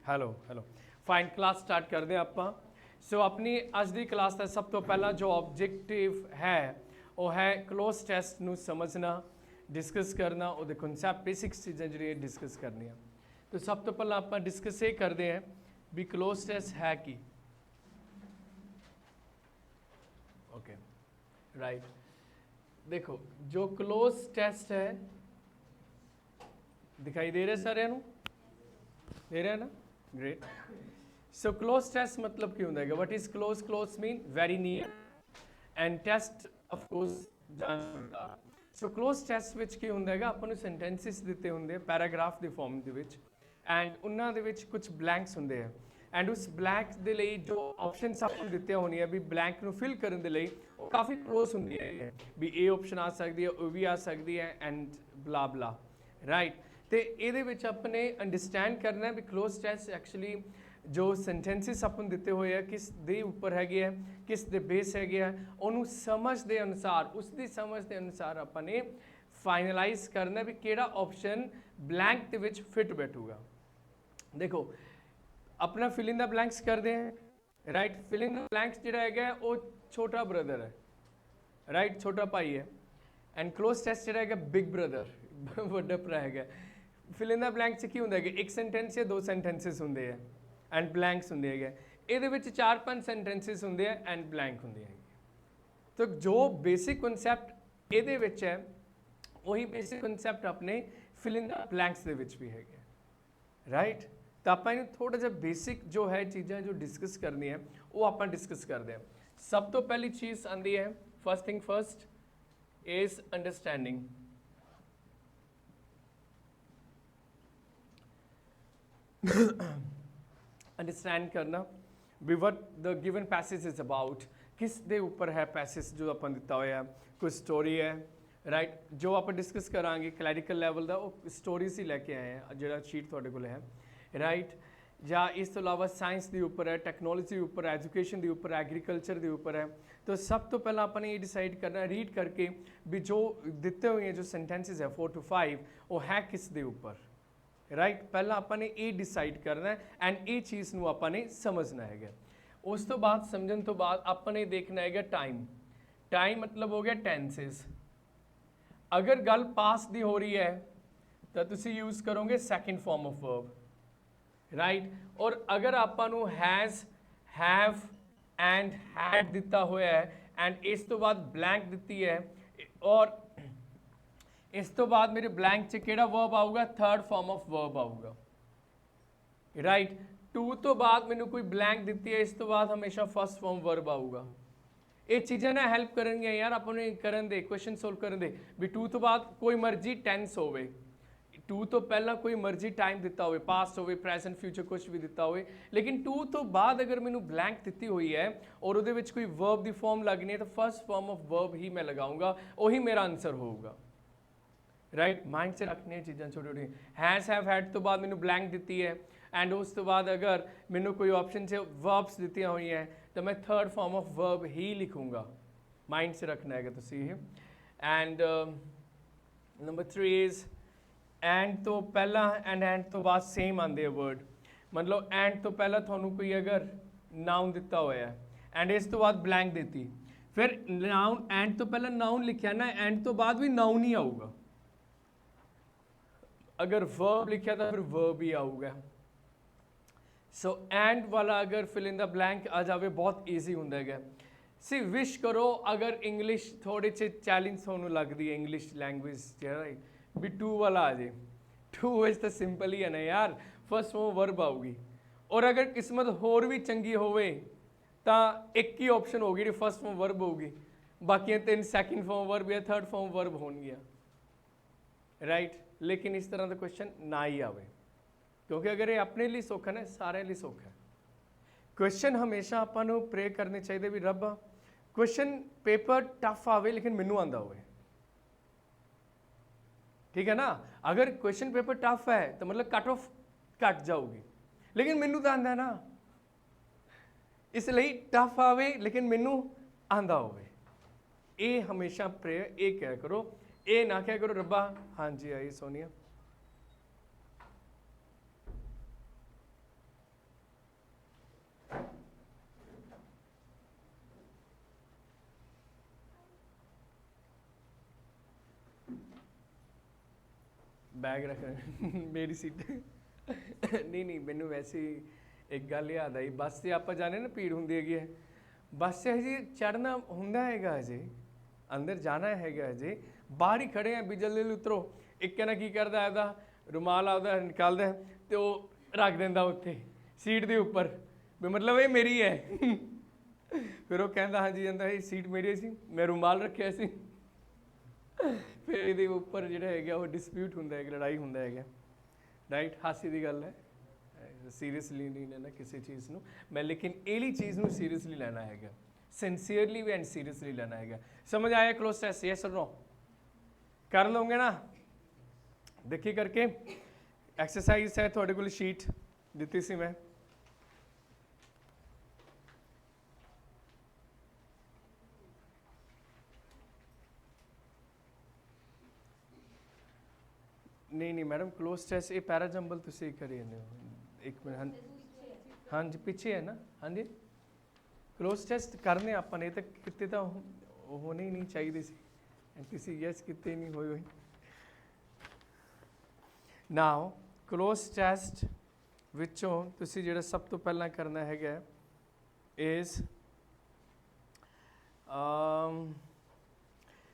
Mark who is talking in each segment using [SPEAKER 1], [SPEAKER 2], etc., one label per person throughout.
[SPEAKER 1] Hello hello fine class start ਕਰਦੇ ਹਾਂ ਆਪਾਂ ਸੋ ਆਪਣੀ ਅੱਜ ਦੀ ਕਲਾਸ ਦਾ ਸਭ ਤੋਂ ਪਹਿਲਾ ਜੋ ਆਬਜੈਕਟਿਵ ਹੈ ਉਹ ਹੈ ਕਲੋਜ਼ ਟੈਸਟ ਨੂੰ ਸਮਝਣਾ ਡਿਸਕਸ ਕਰਨਾ ਉਹਦੇ ਕਨਸੈਪਟ ਬੇਸਿਕਸ ਚੀਜ਼ਾਂ ਜਿਹੜੀਆਂ ਡਿਸਕਸ ਕਰਨੀਆਂ तो सब तो पहला आप डिस्कस ये करते हैं भी क्लोज टेस्ट है कि ओके राइट देखो जो क्लोज टेस्ट है दिखाई दे रहे सारे दे रहे हैं ना ग्रेट सो क्लोज टेस्ट मतलब की होंगे what is cloze close mean very near and test of course so cloze test which की होंगे अपन सेंटेंसिस दिते होंगे पैराग्राफ की फॉर्म के एंड उन्होंने कुछ ब्लैंक्स होंगे है एंड उस ब्लैंक के लिए जो ऑप्शनस आपको दिते होनी है भी ब्लैंक को फिल करने के लिए काफ़ी क्लोज होंगी है भी ए ऑप्शन आ सकती है वो भी आ सकती है एंड ब्ला ब्ला राइट तो ये अपने अंडरस्टैंड करना है भी क्लोज टेस्ट एक्चुअली जो सेंटेंसिस अपन दिते हुए है किस दे उपर हैगे है किस दे बेस हैगे है उन्होंने समझ के अनुसार उसकी समझ के अनुसार अपने फाइनलाइज करना भी किहड़ा ऑप्शन ब्लैंक के विच फिट बैठूगा देखो अपना फिल इन द ब्लैंक्स करते हैं right fill in the blanks जो है वो छोटा ब्रदर है राइट छोटा भाई है एंड क्लोज टेस्ट जो है बिग ब्रदर वड्डा भरा है फिल इन द ब्लैंक्स की होंगे एक सेंटेंस या दो सेंटेंसिस होंगे है एंड ब्लैंक्स होंगे है ये 4-5 सेंटेंसिस होंगे है एंड ब्लैंक होंगे है तो जो बेसिक कॉन्सैप्ट ये है वही बेसिक कॉन्सैप्ट अपने फिल इन द ब्लैंक्स के भी है राइट तो आप थोड़ा जा बेसिक जो है चीज़ें जो डिस्कस करनी है वो आप डिस्कस करते हैं सब तो पहली चीज़ आती है first thing first is understanding understand करना भी what the given passage is about किस दे ऊपर है पैसेज जो अपन दिता हुआ है कोई स्टोरी है राइट जो आप डिस्कस करांगे क्लैरिकल लैवल का वो स्टोरीज ही लैके आए हैं जो शीट थोड़े को है राइट या इस तो अलावा साइंस के उपर है टैक्नोलॉजी के उपर एजुकेशन के उपर एग्रीकल्चर के उपर है तो सब तो पहला अपने ये डिसाइड करना रीड करके भी जो दिते हुए हैं जो सेंटेंसिस है 4 to 5 वो है किस दे उपर राइट पहला अपने ये डिसाइड करना है एंड ये चीज़ को अपने समझना है उस तो बाद समझने तो बाद अपने देखना है टाइम टाइम मतलब हो गया टेंसेस अगर गल पास की हो रही है तो तुसी यूज़ करोगे second form of verb right और अगर आपको हैज़ हैव एंड हैड दिता हुआ है एंड इस तो बाद ब्लैंक दी है और इस तो बाद मेरे ब्लैंक च केड़ा वर्ब आऊगा थर्ड फॉर्म ऑफ वर्ब आऊगा राइट टू तो बाद मैंने कोई ब्लैंक दी है इस तो बाद हमेशा फर्स्ट फॉर्म वर्ब आऊगा ये चीज़ें ना हैल्प करेंगे यार अपने करन दे क्वेश्चन सोल्व करन दे भी टू तो बाद कोई मर्जी टेंस होवे टू तो पहला कोई मर्जी टाइम दिता हो पास्ट हो प्रेजेंट फ्यूचर कुछ भी दिता हो लेकिन टू तो बाद अगर मैंने ब्लैंक दी हुई है और वो कोई वर्ब की फॉर्म लगनी है तो फर्स्ट फॉर्म ऑफ वर्ब ही मैं लगाऊंगा वही मेरा आंसर होगा राइट माइंड से रखनी चीज़ें छोटी छोटी हैज़ हैव हैड तो बाद मैंने ब्लैंक दी है एंड उस तो बाद अगर मैंने कोई ऑप्शन से वर्ब्स दी हुई हैं तो मैं थर्ड फॉर्म ऑफ वर्ब ही लिखूँगा माइंड से रखना है तुसी एंड नंबर 3 इज़ एंड तो पहला एंड तो बाद सेम आते हैं वर्ड मतलब एंड तो पहला थानू कोई अगर नाउन दिता हुआ है एंड इस तो बाद ब्लैंक देती फिर नाउन एंड तो पहला नाउन लिखा ना एंड तो बाद भी नाउन ही आऊगा अगर वर्ब लिखा तो फिर वर्ब ही आऊगा सो एंड वाला अगर फिल इन द ब्लैंक आ जाए बहुत ईजी होंगे है सी विश करो अगर इंग्लिश थोड़ी सी चैलेंज थानू लगती है इंग्लिश लैंग्वेज भी टू वाला आ जाए टू इज तो सिंपल ही है ना यार फर्स्ट फॉर्म वर्ब आऊगी और अगर किस्मत होर भी चंगी होवे तो एक ही ऑप्शन होगी जी फर्स्ट फॉर्म वर्ब होगी बाकी 3 सैकेंड फॉर्म वर्ब या थर्ड फॉर्म वर्ब होंगे राइट लेकिन इस तरह का क्वेश्चन ना ही आवे क्योंकि अगर ये अपने लिए सौखा है सारे लिए सौखा है क्वेश्चन हमेशा अपन प्रे करने चाहिए भी रब क्वेश्चन पेपर टफ आवे लेकिन मैनू आंदा होवे ठीक है ना अगर क्वेश्चन पेपर टफ है तो मतलब कट ऑफ कट जाऊगी लेकिन मैनू तो आंदा ना इसलिए टफ आवे लेकिन मैनू आंदा होवे ये हमेशा प्रे ये क्या करो ये ना क्या करो रब्बा हाँ जी आई सोनिया ਬੈਗ ਰੱਖ ਮੇਰੀ ਸੀਟ ਨਹੀਂ ਨਹੀਂ, ਮੈਨੂੰ ਵੈਸੇ ਹੀ ਇੱਕ ਗੱਲ ਯਾਦ ਆਈ, ਬੱਸ 'ਤੇ ਆਪਾਂ ਜਾਣੇ ਨਾ ਭੀੜ ਹੁੰਦੀ ਹੈਗੀ ਹੈ, ਬੱਸ 'ਚ ਹਜੇ ਚੜ੍ਹਨਾ ਹੁੰਦਾ ਹੈਗਾ, ਹਜੇ ਅੰਦਰ ਜਾਣਾ ਹੈਗਾ, ਹਜੇ ਬਾਹਰ ਹੀ ਖੜੇ ਆ ਵੀ ਜਲਦੀ ਉਤਰੋ। ਇੱਕ ਕਹਿੰਦਾ ਕੀ ਕਰਦਾ, ਆਪਦਾ ਰੁਮਾਲ ਆਪਦਾ ਨਿਕਾਲਦਾ ਅਤੇ ਉਹ ਰੱਖ ਦਿੰਦਾ ਉੱਥੇ ਸੀਟ ਦੇ ਉੱਪਰ, ਵੀ ਮਤਲਬ ਇਹ ਮੇਰੀ ਹੈ। ਫਿਰ ਉਹ ਕਹਿੰਦਾ ਹਾਂਜੀ ਕਹਿੰਦਾ ਇਹ ਸੀਟ ਮੇਰੀ ਸੀ, ਮੈਂ ਰੁਮਾਲ ਰੱਖਿਆ ਸੀ। ਫਿਰ ਇਹਦੇ ਉੱਪਰ ਜਿਹੜਾ ਹੈਗਾ ਉਹ ਡਿਸਪਿਊਟ ਹੁੰਦਾ ਹੈਗਾ, ਲੜਾਈ ਹੁੰਦਾ ਹੈਗਾ, ਰਾਈਟ। ਹਾਸੀ ਦੀ ਗੱਲ ਹੈ, ਸੀਰੀਅਸਲੀ ਨਹੀਂ ਲੈਣਾ ਕਿਸੇ ਚੀਜ਼ ਨੂੰ ਮੈਂ, ਲੇਕਿਨ ਇਹਲੀ ਚੀਜ਼ ਨੂੰ ਸੀਰੀਅਸਲੀ ਲੈਣਾ ਹੈਗਾ, ਸਿੰਸੀਅਰਲੀ ਵੀ ਐਂਡ ਸੀਰੀਅਸਲੀ ਲੈਣਾ ਹੈਗਾ। ਸਮਝ ਆਇਆ ਕਲੋਜ਼ ਟੈਸਟ? ਯੈਸ ਔਰ ਨੋ? ਕਰ ਲਓਗੇ ਨਾ? ਦੇਖੀ ਕਰਕੇ ਐਕਸਰਸਾਈਜ਼ ਹੈ ਤੁਹਾਡੇ ਕੋਲ, ਸ਼ੀਟ ਦਿੱਤੀ ਸੀ ਮੈਂ। नहीं नहीं मैडम, क्लोज टेस्ट ये पैराजंबल ਤੁਸੀਂ ਕਰੀ ਜਾਂਦੇ ਹੋ। ਇੱਕ ਮਿੰਟ, ਹਾਂਜੀ ਪਿੱਛੇ ਹੈ ਨਾ, ਹਾਂਜੀ ਕਲੋਜ਼ ਟੈਸਟ ਕਰਨੇ ਆਪਾਂ ਨੇ, ਤਾਂ ਕਿਤੇ ਤਾਂ ਹੋਣੇ ਹੀ ਨਹੀਂ ਚਾਹੀਦੇ ਸੀ, ਤੁਸੀਂ ਯੈਸ ਕਿਤੇ ਨਹੀਂ ਹੋਏ ਹੋਏ। ਨਾਓ ਕਲੋਜ਼ ਟੈਸਟ ਵਿੱਚੋਂ ਤੁਸੀਂ ਜਿਹੜਾ ਸਭ ਤੋਂ ਪਹਿਲਾਂ ਕਰਨਾ ਹੈਗਾ ਇਜ਼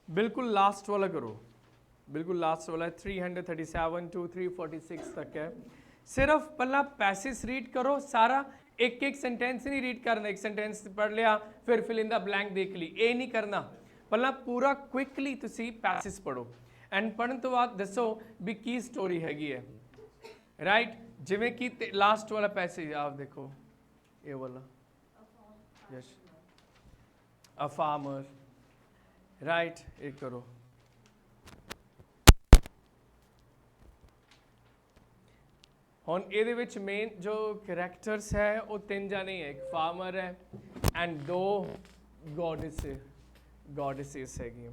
[SPEAKER 1] ਬਿਲਕੁਲ ਲਾਸਟ ਵਾਲਾ ਕਰੋ, बिल्कुल लास्ट वाला है 337 to 346 तक है। सिर्फ पहला पैसेज रीड करो सारा, एक एक सेंटेंस नहीं रीड करना, एक सेंटेंस पढ़ लिया फिर फिल इन द ब्लैंक देख ली, ये नहीं करना। पहला पूरा क्विकली तुसी पैसेज पढ़ो एंड पढ़न तो बाद दसो भी की स्टोरी हैगी है, राइट। जिवें कि लास्ट वाला पैसेज आप देखो, ये वाला, यस, अ फार्मर, राइट, ये करो। ਹੁਣ ਇਹਦੇ ਵਿੱਚ ਮੇਨ ਜੋ ਕਰੈਕਟਰਸ ਹੈ ਉਹ ਤਿੰਨ ਜਾਣੇ ਹੈ, ਇੱਕ ਫਾਰਮਰ ਹੈ ਐਂਡ ਦੋ ਗੋਡਿਸਸ ਹੈਗੀਆਂ।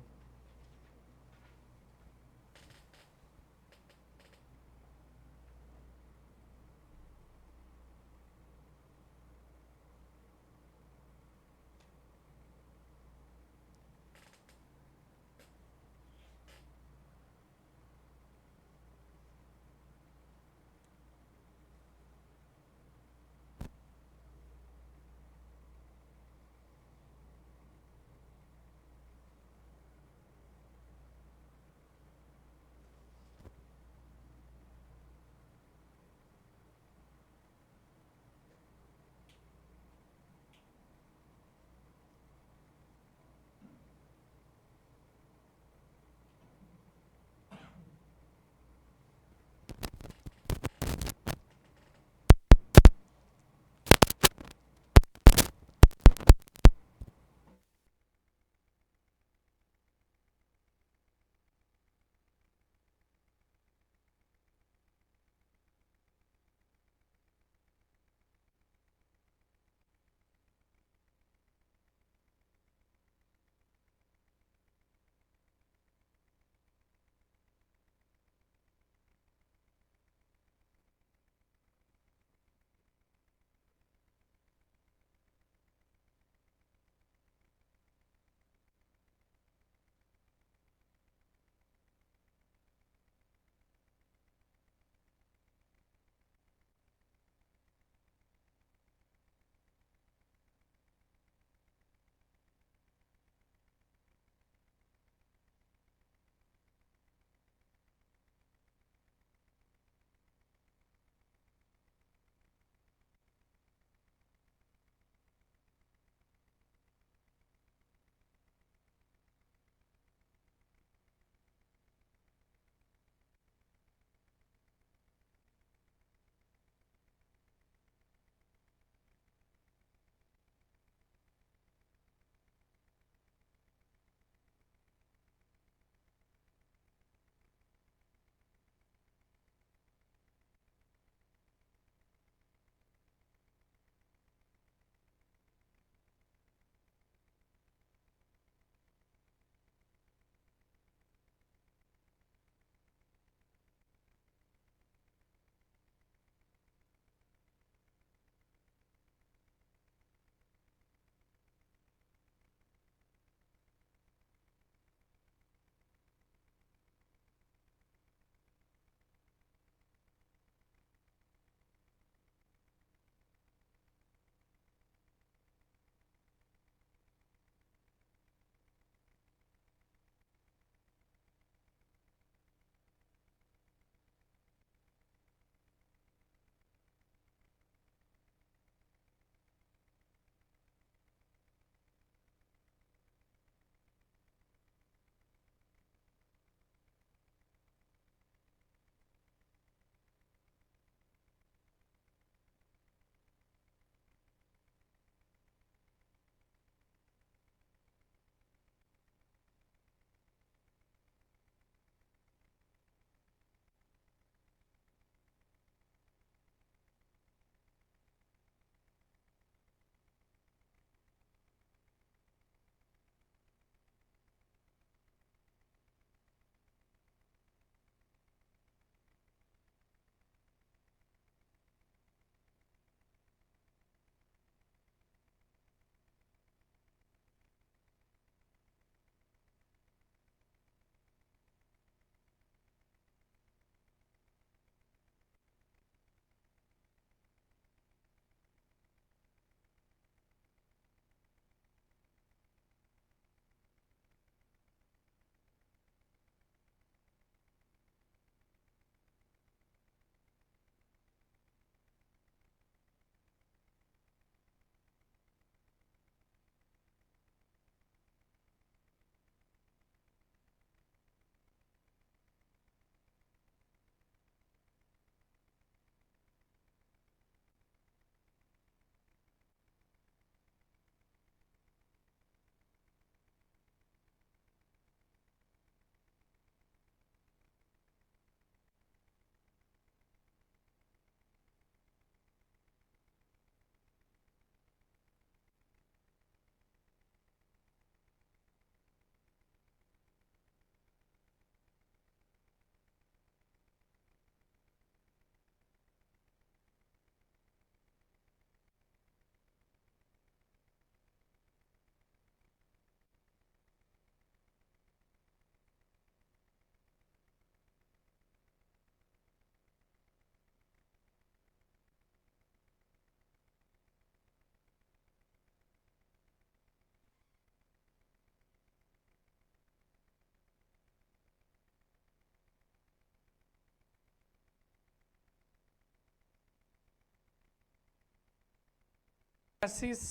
[SPEAKER 1] ਪੈਸਿਸ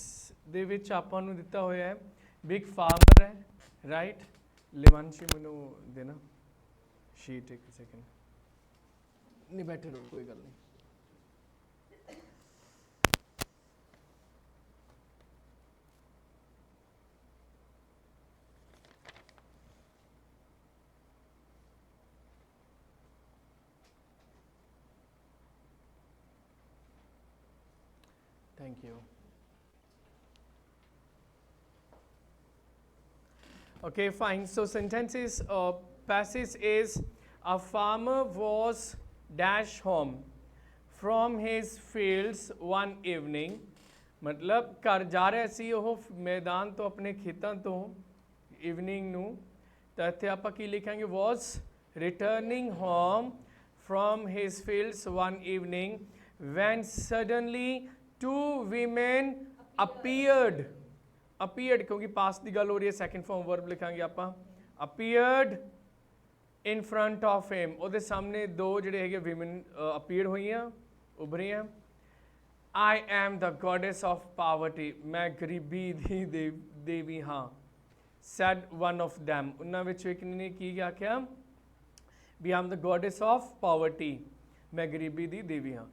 [SPEAKER 1] ਦੇ ਵਿੱਚ ਆਪਾਂ ਨੂੰ ਦਿੱਤਾ ਹੋਇਆ ਹੈ ਵੀ ਇੱਕ ਫਾਰਮਰ ਹੈ, ਰਾਈਟ। ਲਿਵਾਂਸ਼ੀ ਮੈਨੂੰ ਦੇਣਾ ਸ਼ੀਟ ਇੱਕ ਸੈਕਿੰਡ, ਨਹੀਂ ਬੈਠੇ ਰਹੋ ਕੋਈ ਗੱਲ ਨਹੀਂ। Thank you. Okay, fine. So sentence is passage is a farmer was dash home from his fields one evening. मतलब घर जा रहा सी ਉਹ मैदान तो अपने खेतों तो evening ਨੂੰ, ਤਾਂ ਇੱਥੇ ਆਪਾਂ ਕੀ ਲਿਖਾਂਗੇ was returning home from his fields one evening when suddenly two women appeared क्योंकि पास की गल हो रही है, सैकेंड फॉर्म वर्ब लिखांगे आप appeared in front of him, ਉਹਦੇ ਸਾਹਮਣੇ ਦੋ ਜਿਹੜੇ ਹੈਗੇ women appear ਹੋਈਆਂ, ਉਭਰੀਆਂ। I am the goddess of poverty, ਮੈਂ ਗਰੀਬੀ ਦੀ ਦੇਵੀ ਹਾਂ, said one of them, ਉਹਨਾਂ ਵਿੱਚੋਂ ਇੱਕ ਨੇ ਕੀ ਆਖਿਆ ਵੀ I am the goddess of poverty, ਮੈਂ ਗਰੀਬੀ ਦੀ ਦੇਵੀ ਹਾਂ।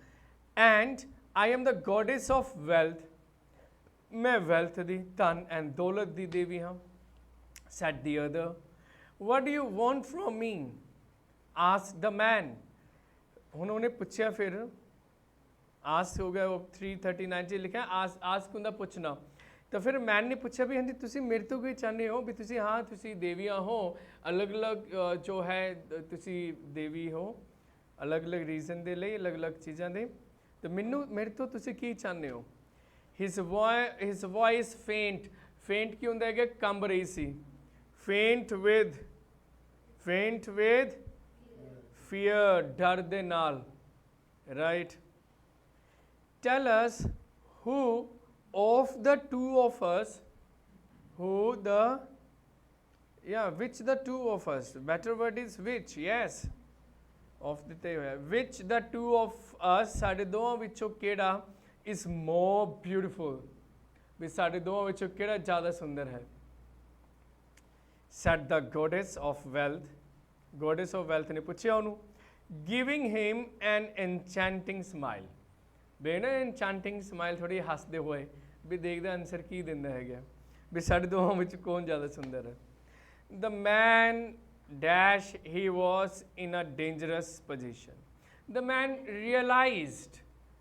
[SPEAKER 1] and I am the goddess of wealth, मैं wealth दी धन and दौलत दी देवी हाँ, said the other। what do you want from me, asked the man। हुन उन्हें पूछा, फिर ask हो गया, वो 339 च लिखा है ask हुंदा पूछना, तो फिर मैन ने पूछा भी हाँ जी तुसी मेरे तो कोई चाहते हो भी तुसी, हाँ तुसी देवियाँ हो, अलग अलग जो है तुसी देवी हो, अलग अलग रीजन दे लिए, अलग अलग चीज़ां दे, तो मैनू मेरे तो तुसी की चाहते हो। his voice faint की होंदा है कि कंब रही सी, faint with fear, डर दे नाल, right। tell us who of the two of us, which the two of us, better word is which, yes of ਦਿੱਤੇ ਹੋਇਆ, which the two of us, ਸਾਡੇ ਦੋਵਾਂ ਵਿੱਚੋਂ ਕਿਹੜਾ is more beautiful, ਵੀ ਸਾਡੇ ਦੋਵਾਂ ਵਿੱਚੋਂ ਕਿਹੜਾ ਜ਼ਿਆਦਾ ਸੁੰਦਰ ਹੈ। said the goddess of wealth ਨੇ ਪੁੱਛਿਆ ਉਹਨੂੰ, giving him an enchanting smile, ਬੇ ਨਾ enchanting smile ਥੋੜੀ ਹੱਸਦੇ ਹੋਏ ਵੀ ਦੇਖਦਾ ਆਨਸਰ ਕੀ ਦਿੰਦਾ ਹੈਗਾ ਵੀ ਸਾਡੇ ਦੋਵਾਂ ਵਿੱਚ ਕੌਣ ਜ਼ਿਆਦਾ ਸੁੰਦਰ ਹੈ। the man dash he was in a dangerous position, the man realized,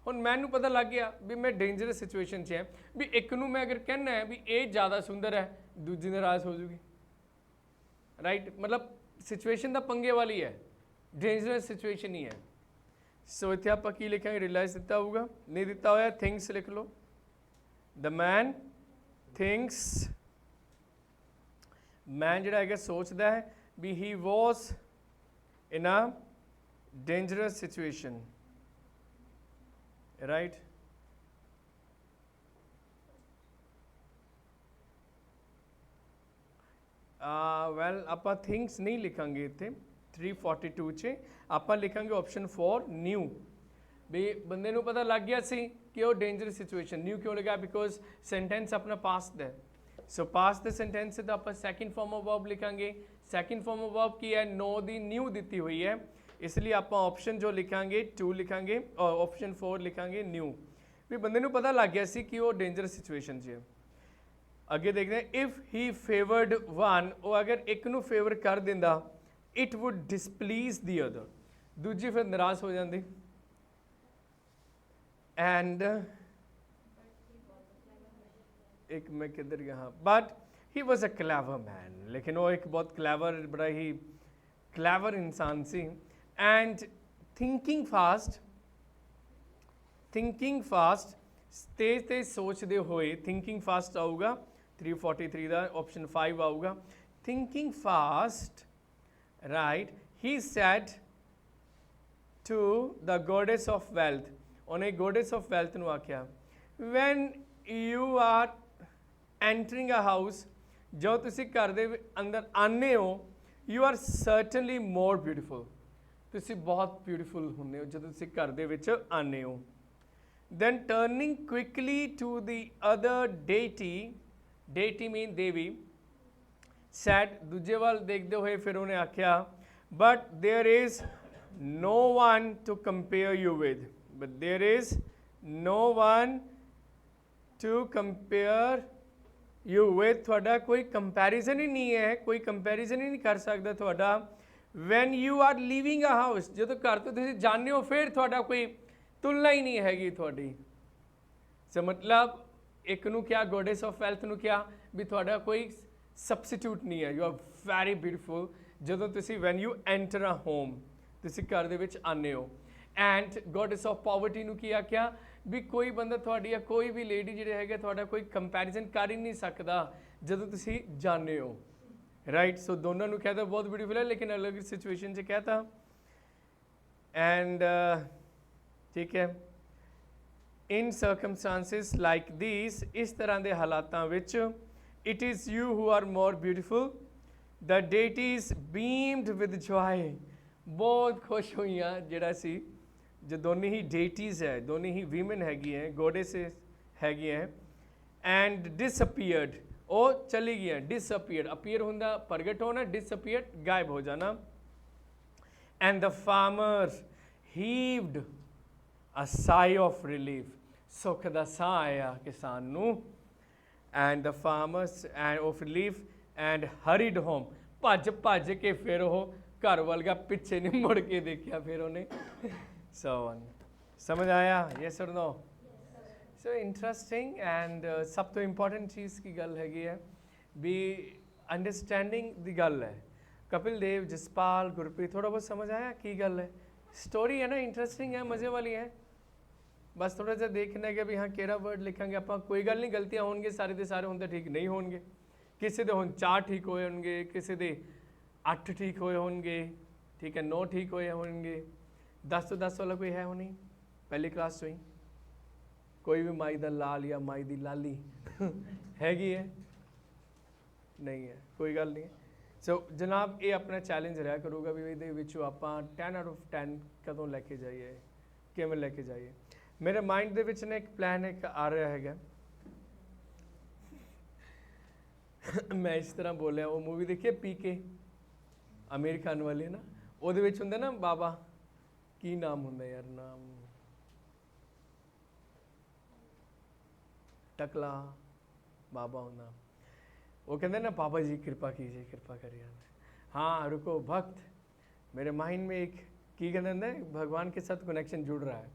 [SPEAKER 1] ਹੁਣ ਮੈਨੂੰ ਪਤਾ ਲੱਗ ਗਿਆ ਵੀ ਮੈਂ ਡੇਂਜਰਸ ਸਿਚੁਏਸ਼ਨ 'ਚ ਹੈ, ਵੀ ਇੱਕ ਨੂੰ ਮੈਂ ਅਗਰ ਕਹਿਣਾ ਹੈ ਵੀ ਇਹ ਜ਼ਿਆਦਾ ਸੁੰਦਰ ਹੈ, ਦੂਜੀ ਨਾਰਾਜ਼ ਹੋ ਜੂਗੀ, ਰਾਈਟ। ਮਤਲਬ ਸਿਚੁਏਸ਼ਨ ਦਾ ਪੰਗੇ ਵਾਲੀ ਹੈ, ਡੇਂਜਰਸ ਸਿਚੁਏਸ਼ਨ ਹੀ ਹੈ। ਸੋ ਇੱਥੇ ਆਪਾਂ ਕੀ ਲਿਖਾਂਗੇ, ਰਿਅਲਾਈਜ਼ ਦਿੱਤਾ ਹੋਊਗਾ, ਨਹੀਂ ਦਿੱਤਾ ਹੋਇਆ ਥਿੰਕਸ ਲਿਖ ਲਓ। ਦ ਮੈਨ ਥਿੰਕਸ, ਮੈਨ ਜਿਹੜਾ ਹੈਗਾ ਸੋਚਦਾ ਹੈ ਵੀ ਹੀ ਵਾਸ ਇਨ ਅ ਡੇਂਜਰਸ ਸਿਚੁਏਸ਼ਨ, right। well ਆਪਾਂ things नहीं लिखांगे इत्थे 342 च ਆਪਾਂ ਲਿਖਾਂਗੇ option 4 new, भी बंदे नूं पता लग गया सी कि वो डेंजरस सिचुएशन, न्यू क्यों लगा बिकॉज सेंटेंस अपना पास्ट है। सो पास्ट द सेंटेंस तो आप सैकेंड फॉर्म ऑफ वर्ब लिखांगे, सैकेंड फॉर्म ऑफ वर्ब की है नो दी न्यू दी हुई है, इसलिए आप ऑप्शन जो लिखांगे 2 लिखांगे और ऑप्शन 4 लिखांगे न्यू, भी बंदे नूं पता लग गया सी कि वो डेंजरस सिचुएशन च है। अगे देखते हैं, इफ ही फेवर्ड वन, वो अगर एक नूं फेवर कर दिंदा, it would displease the other, दूजी फिर नाराज हो जाती। एंड एक मैं किधर गया, हाँ, but he was a clever man, लेकिन वो एक बहुत क्लेवर, बड़ा ही क्लेवर इंसान सी। एंड थिंकिंग फास्ट तेज तेज सोचते हुए, थिंकिंग फास्ट आऊगा 343 का ऑप्शन 5 आऊगा, thinking fast, right. He said to the goddess of wealth, उन्हें गॉडेस ऑफ वेल्थ नूं आख्या, when you are entering a house, जो तुसी घर दे अंदर आने हो, you are certainly more beautiful, तुसी बहुत ब्यूटीफुल होंगे हो जो तुसी घर दे विच आने हो। then turning quickly to the other deity mean Devi, said दूजे वाल देखते हुए फिर उन्हें आख्या, but there is no one to compare you with, but there is no one to compare you with, ਤੁਹਾਡਾ ਕੋਈ ਕੰਪੈਰੀਜ਼ਨ ਹੀ ਨਹੀਂ ਹੈ, ਕੋਈ ਕੰਪੈਰੀਜ਼ਨ ਹੀ ਨਹੀਂ ਕਰ ਸਕਦਾ ਤੁਹਾਡਾ। when you are leaving a house, ਜਦੋਂ ਘਰ ਤੋਂ ਤੁਸੀਂ ਜਾਂਦੇ ਹੋ ਫਿਰ ਤੁਹਾਡਾ ਕੋਈ ਤੁਲਨਾ ਹੀ ਨਹੀਂ ਹੈਗੀ ਤੁਹਾਡੀ। ਸੋ ਮਤਲਬ ਇੱਕ ਨੂੰ ਕਿਹਾ ਗੋਡੇਸ ਆਫ ਵੈਲਥ ਨੂੰ ਕਿਹਾ ਵੀ ਤੁਹਾਡਾ ਕੋਈ ਸਬਸਟੀਟਿਊਟ ਨਹੀਂ ਹੈ, ਯੂ ਆਰ ਵੈਰੀ ਬਿਊਟੀਫੁਲ। ਜਦੋਂ ਤੁਸੀਂ when you enter a home, ਤੁਸੀਂ ਘਰ ਦੇ ਵਿੱਚ ਆਉਂਦੇ ਹੋ। ਐਂਡ ਗੋਡੇਸ ਆਫ ਪਾਵਰਟੀ ਨੂੰ ਕੀ ਆਖਿਆ ਵੀ ਕੋਈ ਬੰਦਾ ਤੁਹਾਡੀ ਜਾਂ ਕੋਈ ਵੀ ਲੇਡੀ ਜਿਹੜੇ ਹੈਗੇ ਤੁਹਾਡਾ ਕੋਈ ਕੰਪੈਰੀਜ਼ਨ ਕਰ ਹੀ ਨਹੀਂ ਸਕਦਾ ਜਦੋਂ ਤੁਸੀਂ ਜਾਂਦੇ ਹੋ, ਰਾਈਟ। ਸੋ ਦੋਨਾਂ ਨੂੰ ਕਹਿਤਾ ਬਹੁਤ ਬਿਊਟੀਫੁਲ ਹੈ, ਲੇਕਿਨ ਅਲੱਗ ਸਿਚੁਏਸ਼ਨ 'ਚ ਕਹਿਤਾ। ਐਂਡ ਠੀਕ ਹੈ, ਇਨ ਸਰਕਮਸਟਾਂਸਿਸ ਲਾਈਕ ਦੀਸ, ਇਸ ਤਰ੍ਹਾਂ ਦੇ ਹਾਲਾਤਾਂ ਵਿੱਚ, it is you who are more beautiful, the deities beamed with joy, ਬਹੁਤ ਖੁਸ਼ ਹੋਈਆਂ ਜਿਹੜਾ ਸੀ, ਜੋ ਦੋਨੇ ਹੀ ਡੇਟੀਜ਼ ਹੈ, ਦੋਨੇ ਹੀ ਵੀਮਨ ਹੈਗੀ ਹੈ, ਗੋਡੇਸਿਸ ਹੈਗੀ ਹੈ। ਐਂਡ ਡਿਸਅਪੀਅਰਡ, ਉਹ ਚਲੀ ਗਈਆਂ। ਡਿਸਅਪੀਅਰਡ, ਅਪੀਅਰ ਹੁੰਦਾ ਪ੍ਰਗਟ ਹੋਣਾ, ਡਿਸਅਪੀਅਰਡ ਗਾਇਬ ਹੋ ਜਾਣਾ। And the farmer heaved a sigh of relief, ਸੁੱਖ ਦਾ ਸਾਹ ਆਇਆ ਕਿਸਾਨ ਨੂੰ। And the farmers and of relief and hurried home, ਭੱਜ ਭੱਜ ਕੇ ਫਿਰ ਉਹ ਘਰ ਵੱਲ ਗਿਆ, ਪਿੱਛੇ ਨਹੀਂ ਮੁੜ ਕੇ ਦੇਖਿਆ ਫਿਰ ਉਹਨੇ। So on, समझ आया? Yes or no? So interesting, and सब तो important चीज़ की गल हैगी है भी अंडरस्टैंडिंग दी गल है। कपिल देव, जसपाल, गुरप्रीत, थोड़ा बहुत समझ आया की गल है? स्टोरी है ना, इंटरेस्टिंग है, मज़े वाली है। बस थोड़ा सा देखना है कि भी हाँ केड़ा वर्ड लिखांगे आप, कोई गल नहीं, गलतियाँ होंगे सारे दे सारे होंगे ठीक नहीं होंगे, किसी दे हुण 4 ठीक होए होंगे, किसी दे 8 ठीक होए होंगे, ठीक है, 9 ठीक होए होंगे, 10 तो 10 वाला कोई है हो नहीं, पहली क्लास चो ही कोई भी माई दा लाल या माई दी लाली हैगी है नहीं है, कोई गल नहीं है। सो जनाब ये अपना चैलेंज रहा करूँगा भी ये आप 10 आउट ऑफ 10 कदों लैके जाइए, किवें लैके जाइए। मेरे माइंड दे विच ना एक प्लान एक आ रहा है मैं इस तरह बोलिया, वो मूवी देखिए पीके, आमिर खान वाली है ना, ਉਹਦੇ ਵਿੱਚ ਹੁੰਦਾ ਨਾ ਬਾਬਾ, ਕੀ ਨਾਮ ਹੁੰਦਾ ਯਾਰ, ਨਾਮ टकला बाबा होना, वो कहते हैं ना बाबा जी कृपा कीजिए, कृपा करिए। हाँ रुको भक्त, मेरे माइंड में एक की कहते हैं भगवान के साथ कनेक्शन जुड़ रहा है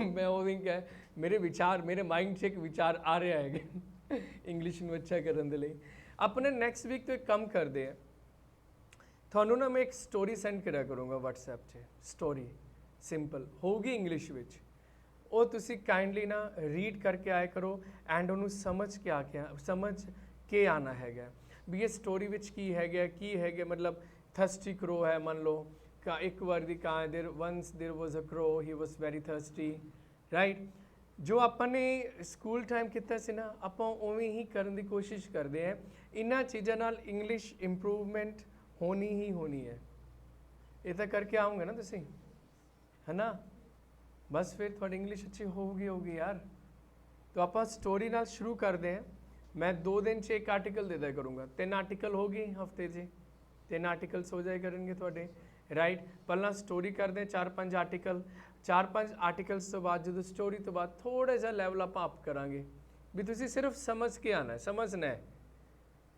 [SPEAKER 1] मैं वो दिन क्या है, मेरे विचार, मेरे माइंड से एक विचार आ रहा है इंग्लिश में अच्छा करने के लिए। अपने नेक्स्ट वीक तो एक कम कर दे, थानू ना मैं एक स्टोरी सेंड करा करूँगा व्हाट्सएप से, स्टोरी सिंपल होगी इंग्लिश विच, ਉਹ ਤੁਸੀਂ ਕਾइंडली ना रीड करके आया करो एंड ਉਹਨੂੰ समझ के आना हैगा भी ये स्टोरी विच की हैगा मतलब थर्स्टी क्रो है, मान लो का एक बार दी कहानी, there once there was a crow, he was very thirsty, right. जो ਆਪਾਂ ਨੇ ਸਕੂਲ ਟਾਈਮ ਕੀਤਾ ਸੀ ਨਾ, ਆਪਾਂ ਉਵੇਂ ਹੀ ਕਰਨ ਦੀ ਕੋਸ਼ਿਸ਼ ਕਰਦੇ ਹਾਂ। ਇਹਨਾਂ ਚੀਜ਼ਾਂ ਨਾਲ ਇੰਗਲਿਸ਼ ਇੰਪਰੂਵਮੈਂਟ ਹੋਣੀ ਹੀ ਹੋਣੀ ਹੈ, ਇਹ ਤਾਂ ਕਰਕੇ ਆਉਂਗੇ ਨਾ ਤੁਸੀਂ, ਹੈ ਨਾ। बस फिर थोड़ी इंग्लिश अच्छी होगी यार। तो आप स्टोरी नाल शुरू करते हैं। मैं 2 दिन से एक आर्टिकल दे दिया करूँगा, 3 आर्टिकल होगी हफ्ते से, 3 आर्टिकल्स हो जाए करेंगे थोड़े, राइट। पहला स्टोरी करते हैं 4-5 आर्टिकल, 4-5 आर्टिकल्स तो बाद जो स्टोरी तो बाद थोड़ा सा लैवल आप अप करांगे भी तुसी सिर्फ समझ के आना है, समझना है।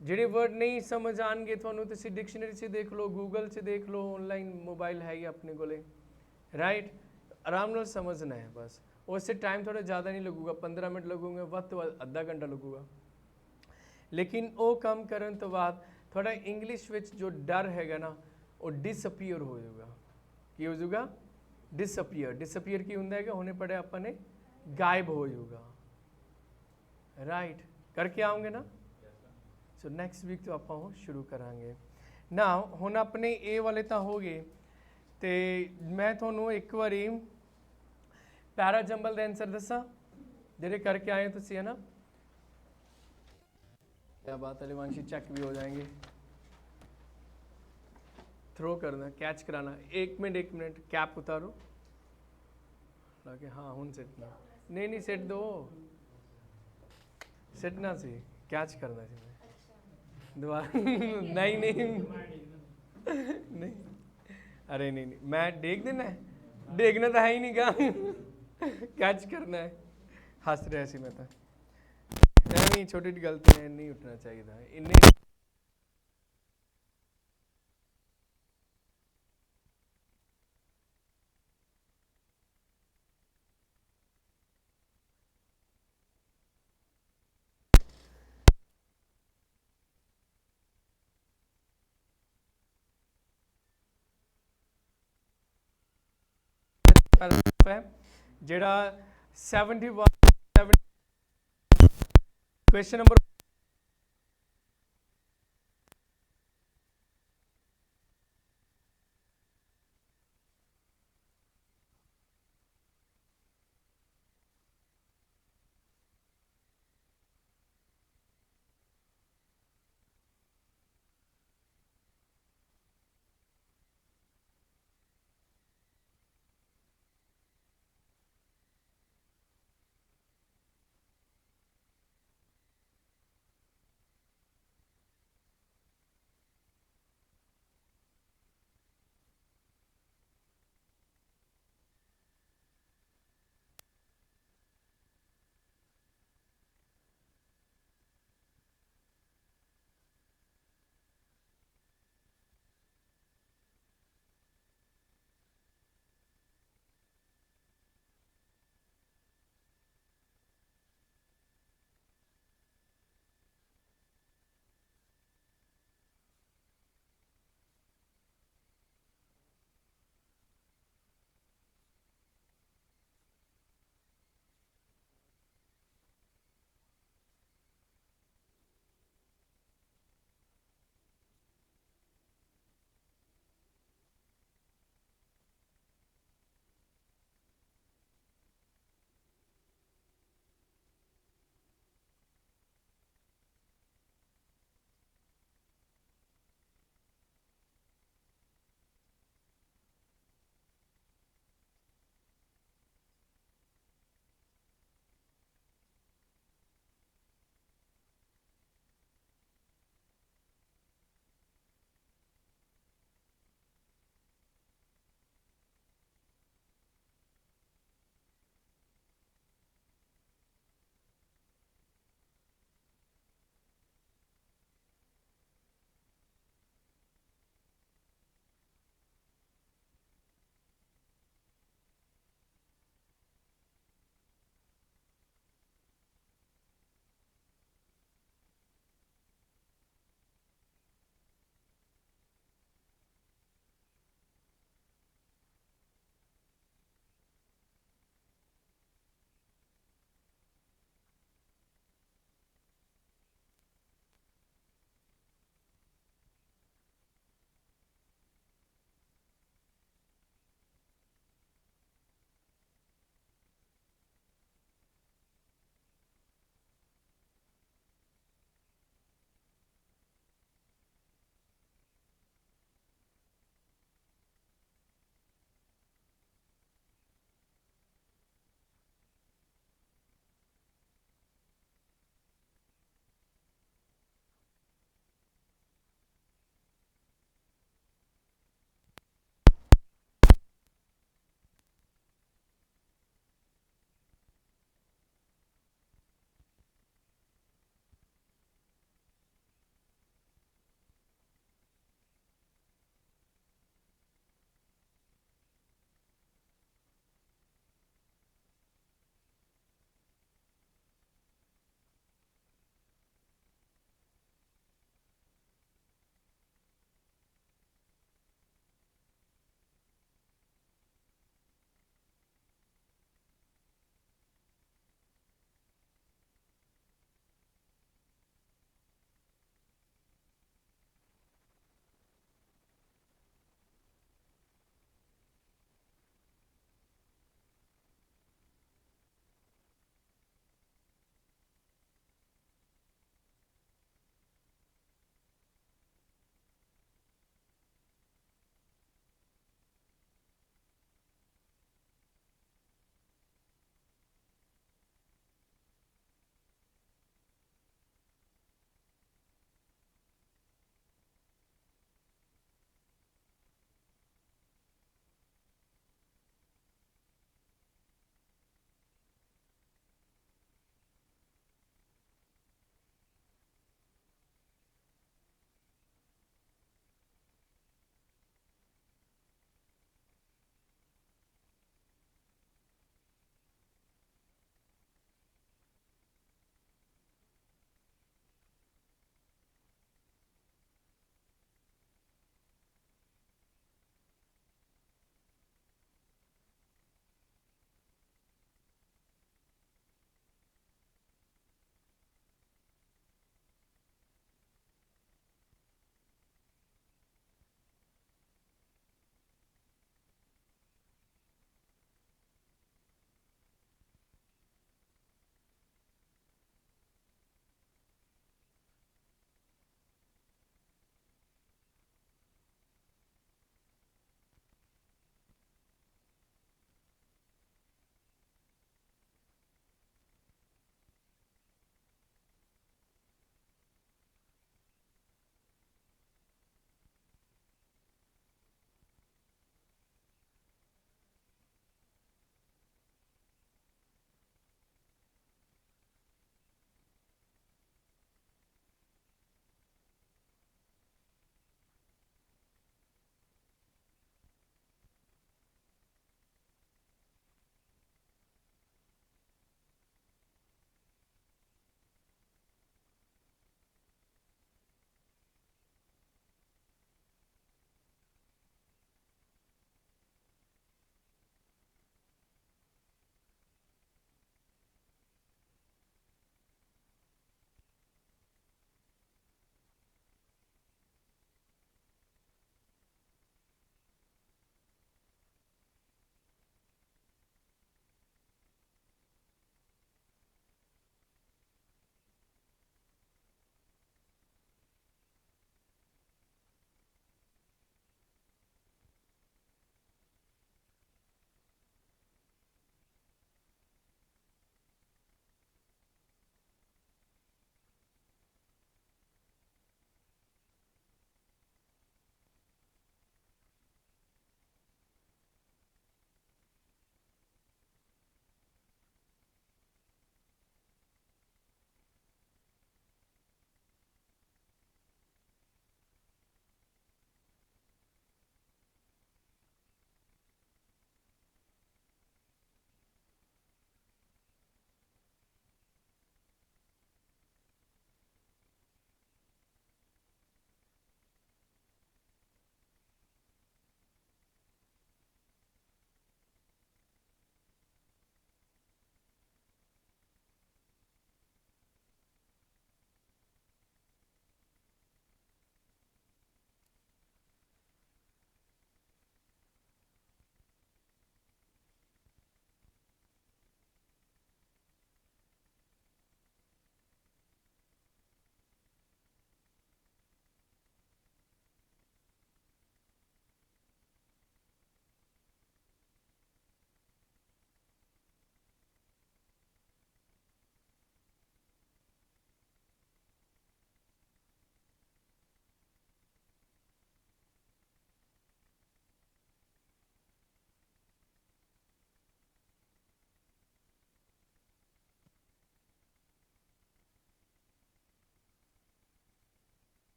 [SPEAKER 1] जिहड़े वर्ड नहीं समझ आएंगे थोनों तुसी डिक्शनरी से देख लो, गूगल से देख लो, ऑनलाइन मोबाइल है ही अपने कोले, राइट। आराम नाल समझना है बस। उससे टाइम थोड़ा ज़्यादा नहीं लगूगा, 15 मिनट लगूंगे, वक्त तो आधा घंटा लगूगा, लेकिन वो काम करन तो बाद थोड़ा इंग्लिश विच जो डर हैगा ना वो डिसअपीयर हो जाएगा। की हो जाएगा? डिसअपीयर की होंगे है होने पड़े अपने गायब हो जाएगा, राइट। करके आओगे ना। सो नेक्स्ट वीक तो आप शुरू करांगे ना। हुण अपने ए वाले तो हो गए, तो मैं थोनों एक बारी पैरा जंबल के आंसर दसा जेडे करके आए तुसी, है ना। क्या बात है, लिवांशी चेक भी हो जाएंगे। थ्रो करना, कैच कराना, 1 मिनट कैप उतारो, ਫੜਾ ਕੇ ਹਾਂ ਹੁਣ ਸਿੱਟਣਾ ਨਹੀਂ ਨਹੀਂ ਸਿੱਟ ਦੋ ਸਿੱਟਣਾ ਸੀ ਕੈਚ ਕਰਨਾ ਸੀ ਮੈਂ ਦੁਬਾਰਾ ਨਹੀਂ ਨਹੀਂ नहीं अरे नहीं नहीं मैं डेग देना है डेगना तो है ही नहीं काम कैच करना है हंस रहा सी मैं तो नहीं छोटी गलती है नहीं उठना चाहिए था इन्हें है जेड़ा 71 क्वेश्चन नंबर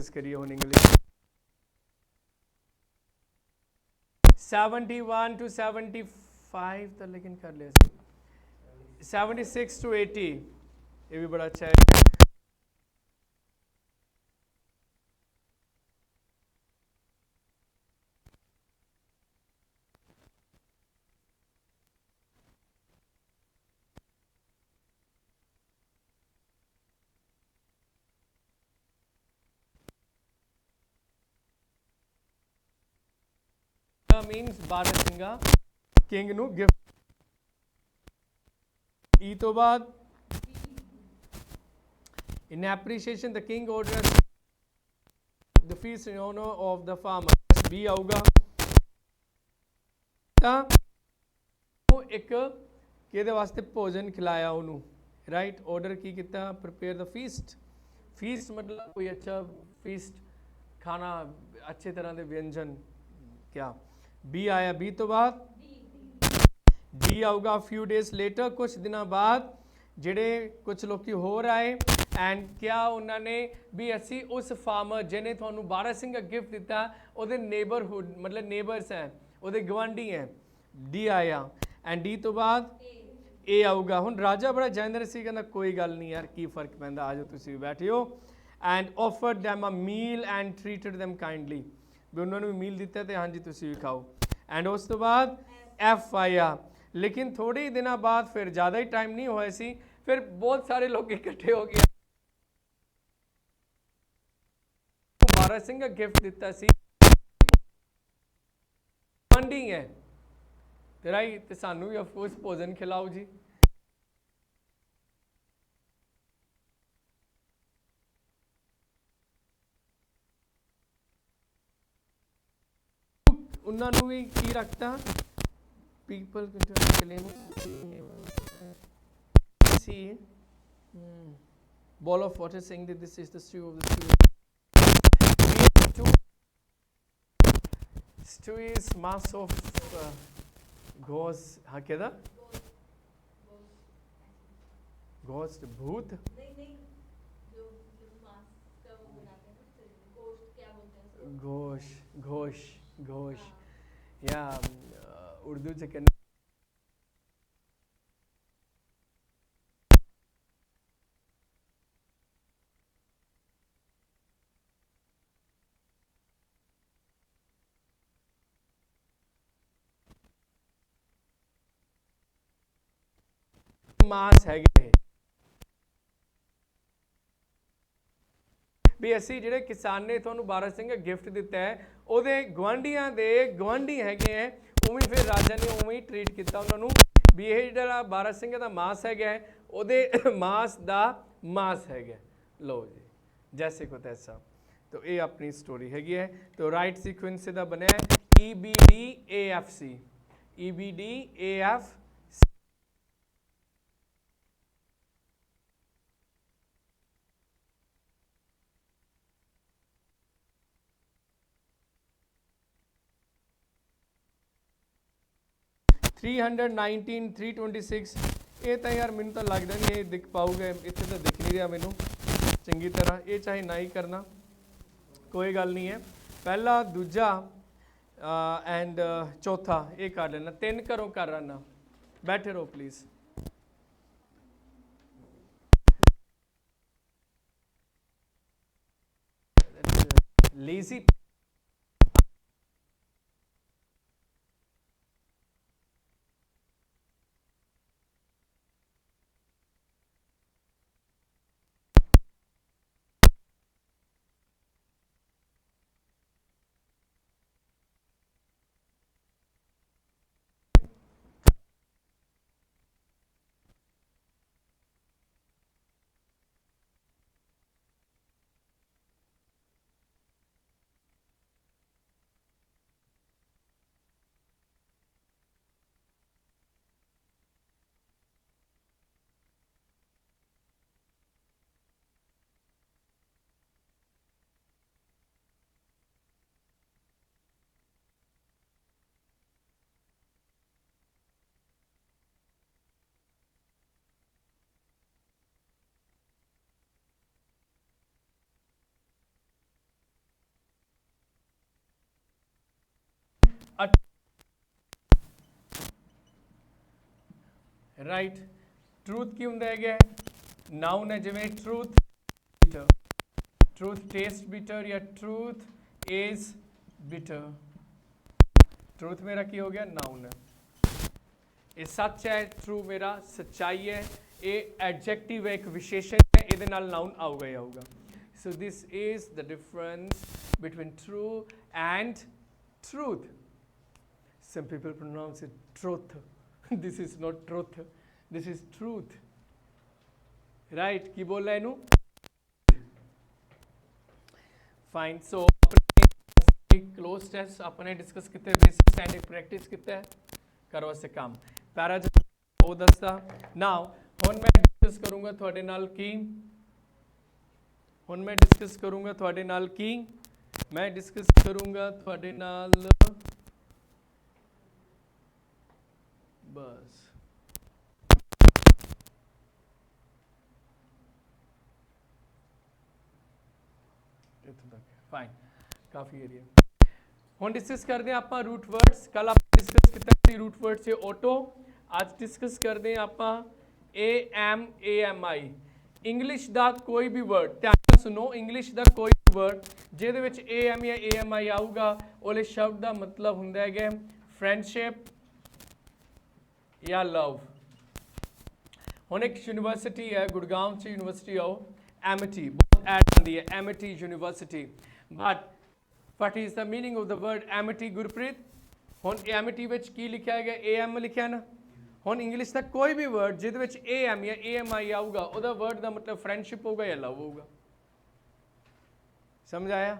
[SPEAKER 1] डिस्कस करिए हुन इंग्लिश। 71 to 75 तो लेकिन कर लिया सी। 76 to 80 ये भी बड़ा अच्छा है। मीन्स बारहसिंगा किंग ਨੂੰ ਗਿਫਟ। ई तो बाद in appreciation the king orders the feast in honor of the farmer। बी ਆਊਗਾ ਤਾਂ ਇੱਕ ਕਿਹਦੇ ਵਾਸਤੇ ਭੋਜਨ ਖਿਲਾਇਆ ਉਹਨੂੰ, ਰਾਈਟ। ਆਰਡਰ ਕੀ ਕੀਤਾ, ਪ੍ਰਪੇਅਰ ਦ ਫੀਸਟ। ਫੀਸਟ मतलब कोई अच्छा फीस्ट खाना, अच्छे तरह के व्यंजन। क्या बी आया, बी तो बाद डी आऊगा फ्यू डेज लेटर, कुछ दिनों बाद ਜਿਹੜੇ ਕੁਝ ਲੋਕੀ ਹੋਰ ਆਏ ਐਂਡ ਕਿਹਾ ਉਹਨਾਂ ਨੇ ਵੀ ਅਸੀਂ ਉਸ ਫਾਰਮਰ ਜਿਹਨੇ ਤੁਹਾਨੂੰ ਬਾਰਾਸਿੰਗਾ ਗਿਫਟ ਦਿੱਤਾ ਉਹਦੇ ਨੇਬਰਹੁੱਡ ਮਤਲਬ ਨੇਬਰਸ ਹੈ, ਉਹਦੇ ਗਵਾਂਢੀ ਹੈ। ਡੀ ਆਇਆ ਐਂਡ ਡੀ ਤੋਂ ਬਾਅਦ ਇਹ ਆਊਗਾ। ਹੁਣ ਰਾਜਾ ਬੜਾ ਜੈਨਰਸ ਸੀ, ਕਹਿੰਦਾ ਕੋਈ ਗੱਲ ਨਹੀਂ ਯਾਰ ਕੀ ਫਰਕ ਪੈਂਦਾ, ਆ ਜਾਓ ਤੁਸੀਂ ਵੀ ਬੈਠਿਓ। And offered them a meal and treated them kindly, ਵੀ ਉਹਨਾਂ ਨੂੰ ਵੀ ਮੀਲ ਦਿੱਤਾ ਤੇ ਹਾਂਜੀ ਤੁਸੀਂ ਵੀ ਖਾਓ। ਐਂਡ ਉਸ ਤੋਂ ਬਾਅਦ ਐਫ ਆਇਆ। लेकिन थोड़े ही दिनों बाद फिर ज़्यादा ही टाइम नहीं हुआ सी, फिर बहुत सारे लोग इकट्ठे हो गए। बारासिंगा गिफ्ट दिता सी मंडी है तेरा ही ते सानू भी अफकोर्स भोजन खिलाओ जी। उन्होंने भी की रखता people claim see ball of water saying that this is the stew of the stew is mass of ghost। हाँ क्या था ghost भूत घोष घोष घोष या उर्दू से कहने मास है भी ਅਸੀਂ ਜਿਹੜੇ ਕਿਸਾਨ ਨੇ ਤੁਹਾਨੂੰ ਬਾਰਾਸਿੰਗਾ ਗਿਫਟ ਦਿੱਤਾ ਹੈ ਉਹਦੇ ਗਵਾਂਢੀਆਂ ਦੇ ਗਵਾਂਢੀ ਹੈਗੇ ਹੈ, ਉਵੇਂ ਫਿਰ ਰਾਜਾ ਨੇ ਉਵੇਂ ਹੀ ਟ੍ਰੀਟ ਕੀਤਾ ਉਹਨਾਂ ਨੂੰ ਵੀ ਇਹ ਜਿਹੜਾ ਬਾਰਾਸਿੰਗਾ ਦਾ ਮਾਸ ਹੈਗਾ ਉਹਦੇ ਮਾਸ ਦਾ ਮਾਸ ਹੈਗਾ। ਲਓ ਜੀ जैसे को तैसा। तो ये अपनी स्टोरी हैगी है। तो राइट सीक्वेंस से बनया है EBDAFC EBDAF। $319 $326 ये तो यार मैनू तो लगता नहीं ये दिख पाऊगा, इतने तो दिख नहीं रहा मैनू चंगी तरह। ये चाहे ना ही करना कोई गल नहीं है। पहला दूजा एंड चौथा ये कर लेना, 3 घरों कर रहा। बैठे रहो प्लीज़। Lazy right. ਟਰੂਥ ਕੀ ਹੁੰਦਾ ਹੈਗਾ? ਨਾਉਨ ਹੈ, ਜਿਵੇਂ truth bitter, truth taste bitter ਜਾਂ ਟਰੂਥ ਇਜ਼ ਬਿਟਰ। ਟਰੂਥ ਮੇਰਾ ਕੀ ਹੋ ਗਿਆ? ਨਾउन है। ਇਹ ਸੱਚ ਹੈ, ਟਰੂ ਮੇਰਾ ਸੱਚਾਈ ਹੈ। ਇਹ ਐਡਜੈਕਟਿਵ ਹੈ, ਇੱਕ ਵਿਸ਼ੇਸ਼ਣ ਹੈ, ਇਹਦੇ ਨਾਲ ਨਾउन ਆਊਗਾ ਹੀ ਆਊਗਾ। So this is the difference between true and truth. Some people pronounce it truth. This is not truth, this is truth. Right? ਕੀ ਬੋਲ ਰਿਹਾ ਇਹਨੂੰ? Fine. So अपने close test अपने डिस्कस किते बेसिक्स एंड प्रैक्टिस किते करो से काम पैरा ਉਹ ਦੱਸਦਾ। ਨਾउ ਹੁਣ ਮੈਂ ਡਿਸਕਸ ਕਰੂੰਗਾ ਤੁਹਾਡੇ ਨਾਲ ਕੀ? ਹੁਣ ਮੈਂ ਡਿਸਕਸ ਕਰੂੰਗਾ ਤੁਹਾਡੇ ਨਾਲ ਕੀ? ਮੈਂ ਡਿਸਕਸ ਕਰੂੰਗਾ ਤੁਹਾਡੇ ਨਾਲ ਬਸ ਇੱਥੋਂ ਤੱਕ। ਫਾਈਨ, ਕਾਫੀ ਏਰੀਆ। ਹੁਣ ਡਿਸਕਸ ਕਰਦੇ ਹਾਂ ਆਪਾਂ रूट वर्ड्स। कल आप डिस्कस ਕੀਤਾ ਸੀ रूट वर्ड से ऑटो। ਅੱਜ डिस्कस ਕਰਦੇ ਹਾਂ ਆਪਾਂ AMI। इंग्लिश ਦਾ ਕੋਈ ਵੀ वर्ड ਧਿਆਨ ਨਾਲ ਸੁਣੋ, इंग्लिश ਦਾ ਕੋਈ ਵੀ वर्ड ਜਿਹਦੇ ਵਿੱਚ AM ਜਾਂ AMI ਆਊਗਾ ਉਹਦੇ ਸ਼ਬਦ ਦਾ ਮਤਲਬ ਹੁੰਦਾ ਹੈ ਫਰੈਂਡਸ਼ਿਪ ਜਾਂ ਲਵ। ਹੁਣ ਇੱਕ ਯੂਨੀਵਰਸਿਟੀ ਹੈ ਗੁੜਗਾਉਂ ਚ, ਯੂਨੀਵਰਸਿਟੀ ਆਓ ਐਮਿਟੀ, ਬਹੁਤ ਐਡ ਹੁੰਦੀ ਹੈ Amity university. What is the meaning of the word amity, Gurpreet? ਹੁਣ amity ਵਿੱਚ ਕੀ ਲਿਖਿਆ ਹੈਗਾ? AM ਲਿਖਿਆ ਨਾ। ਹੁਣ ਇੰਗਲਿਸ਼ ਦਾ ਕੋਈ ਵੀ ਵਰਡ ਜਿਹਦੇ ਵਿੱਚ AM ਜਾਂ AMI ਆਊਗਾ ਉਹਦਾ ਵਰਡ ਦਾ ਮਤਲਬ ਫਰੈਂਡਸ਼ਿਪ ਹੋਊਗਾ ਜਾਂ ਲਵ ਹੋਊਗਾ। ਸਮਝ ਆਇਆ?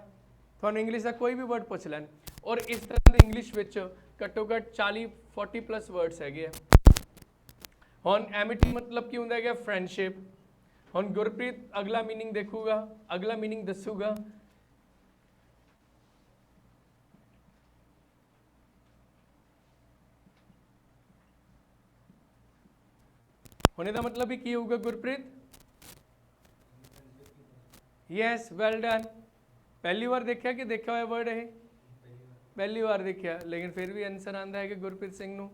[SPEAKER 1] ਤੁਹਾਨੂੰ ਇੰਗਲਿਸ਼ ਦਾ ਕੋਈ ਵੀ ਵਰਡ ਪੁੱਛ ਲੈਣ, ਔਰ ਇਸ ਤਰ੍ਹਾਂ ਦੇ ਇੰਗਲਿਸ਼ ਵਿੱਚ ਘੱਟੋ ਘੱਟ 40-40 ਪਲੱਸ ਵਰਡਸ ਹੈਗੇ ਆ। ਹੁਣ amity ਮਤਲਬ ਕੀ ਹੁੰਦਾ ਹੈਗਾ? ਫਰੈਂਡਸ਼ਿਪ। ਹੁਣ ਗੁਰਪ੍ਰੀਤ ਅਗਲਾ ਮੀਨਿੰਗ ਦੇਖੂਗਾ, ਅਗਲਾ ਮੀਨਿੰਗ ਦੱਸੂਗਾ। ਹੁਣ ਇਹਦਾ ਮਤਲਬ ਹੀ ਕੀ ਹੋਊਗਾ ਗੁਰਪ੍ਰੀਤ? Yes, well done. ਪਹਿਲੀ ਵਾਰ ਦੇਖਿਆ ਕਿ ਦੇਖਿਆ ਹੋਇਆ ਵਰਡ ਇਹ? ਪਹਿਲੀ ਵਾਰ ਦੇਖਿਆ, ਲੇਕਿਨ ਫਿਰ ਵੀ ਆਨਸਰ ਆਂਦਾ ਹੈ ਕਿ ਗੁਰਪ੍ਰੀਤ ਸਿੰਘ ਨੂੰ।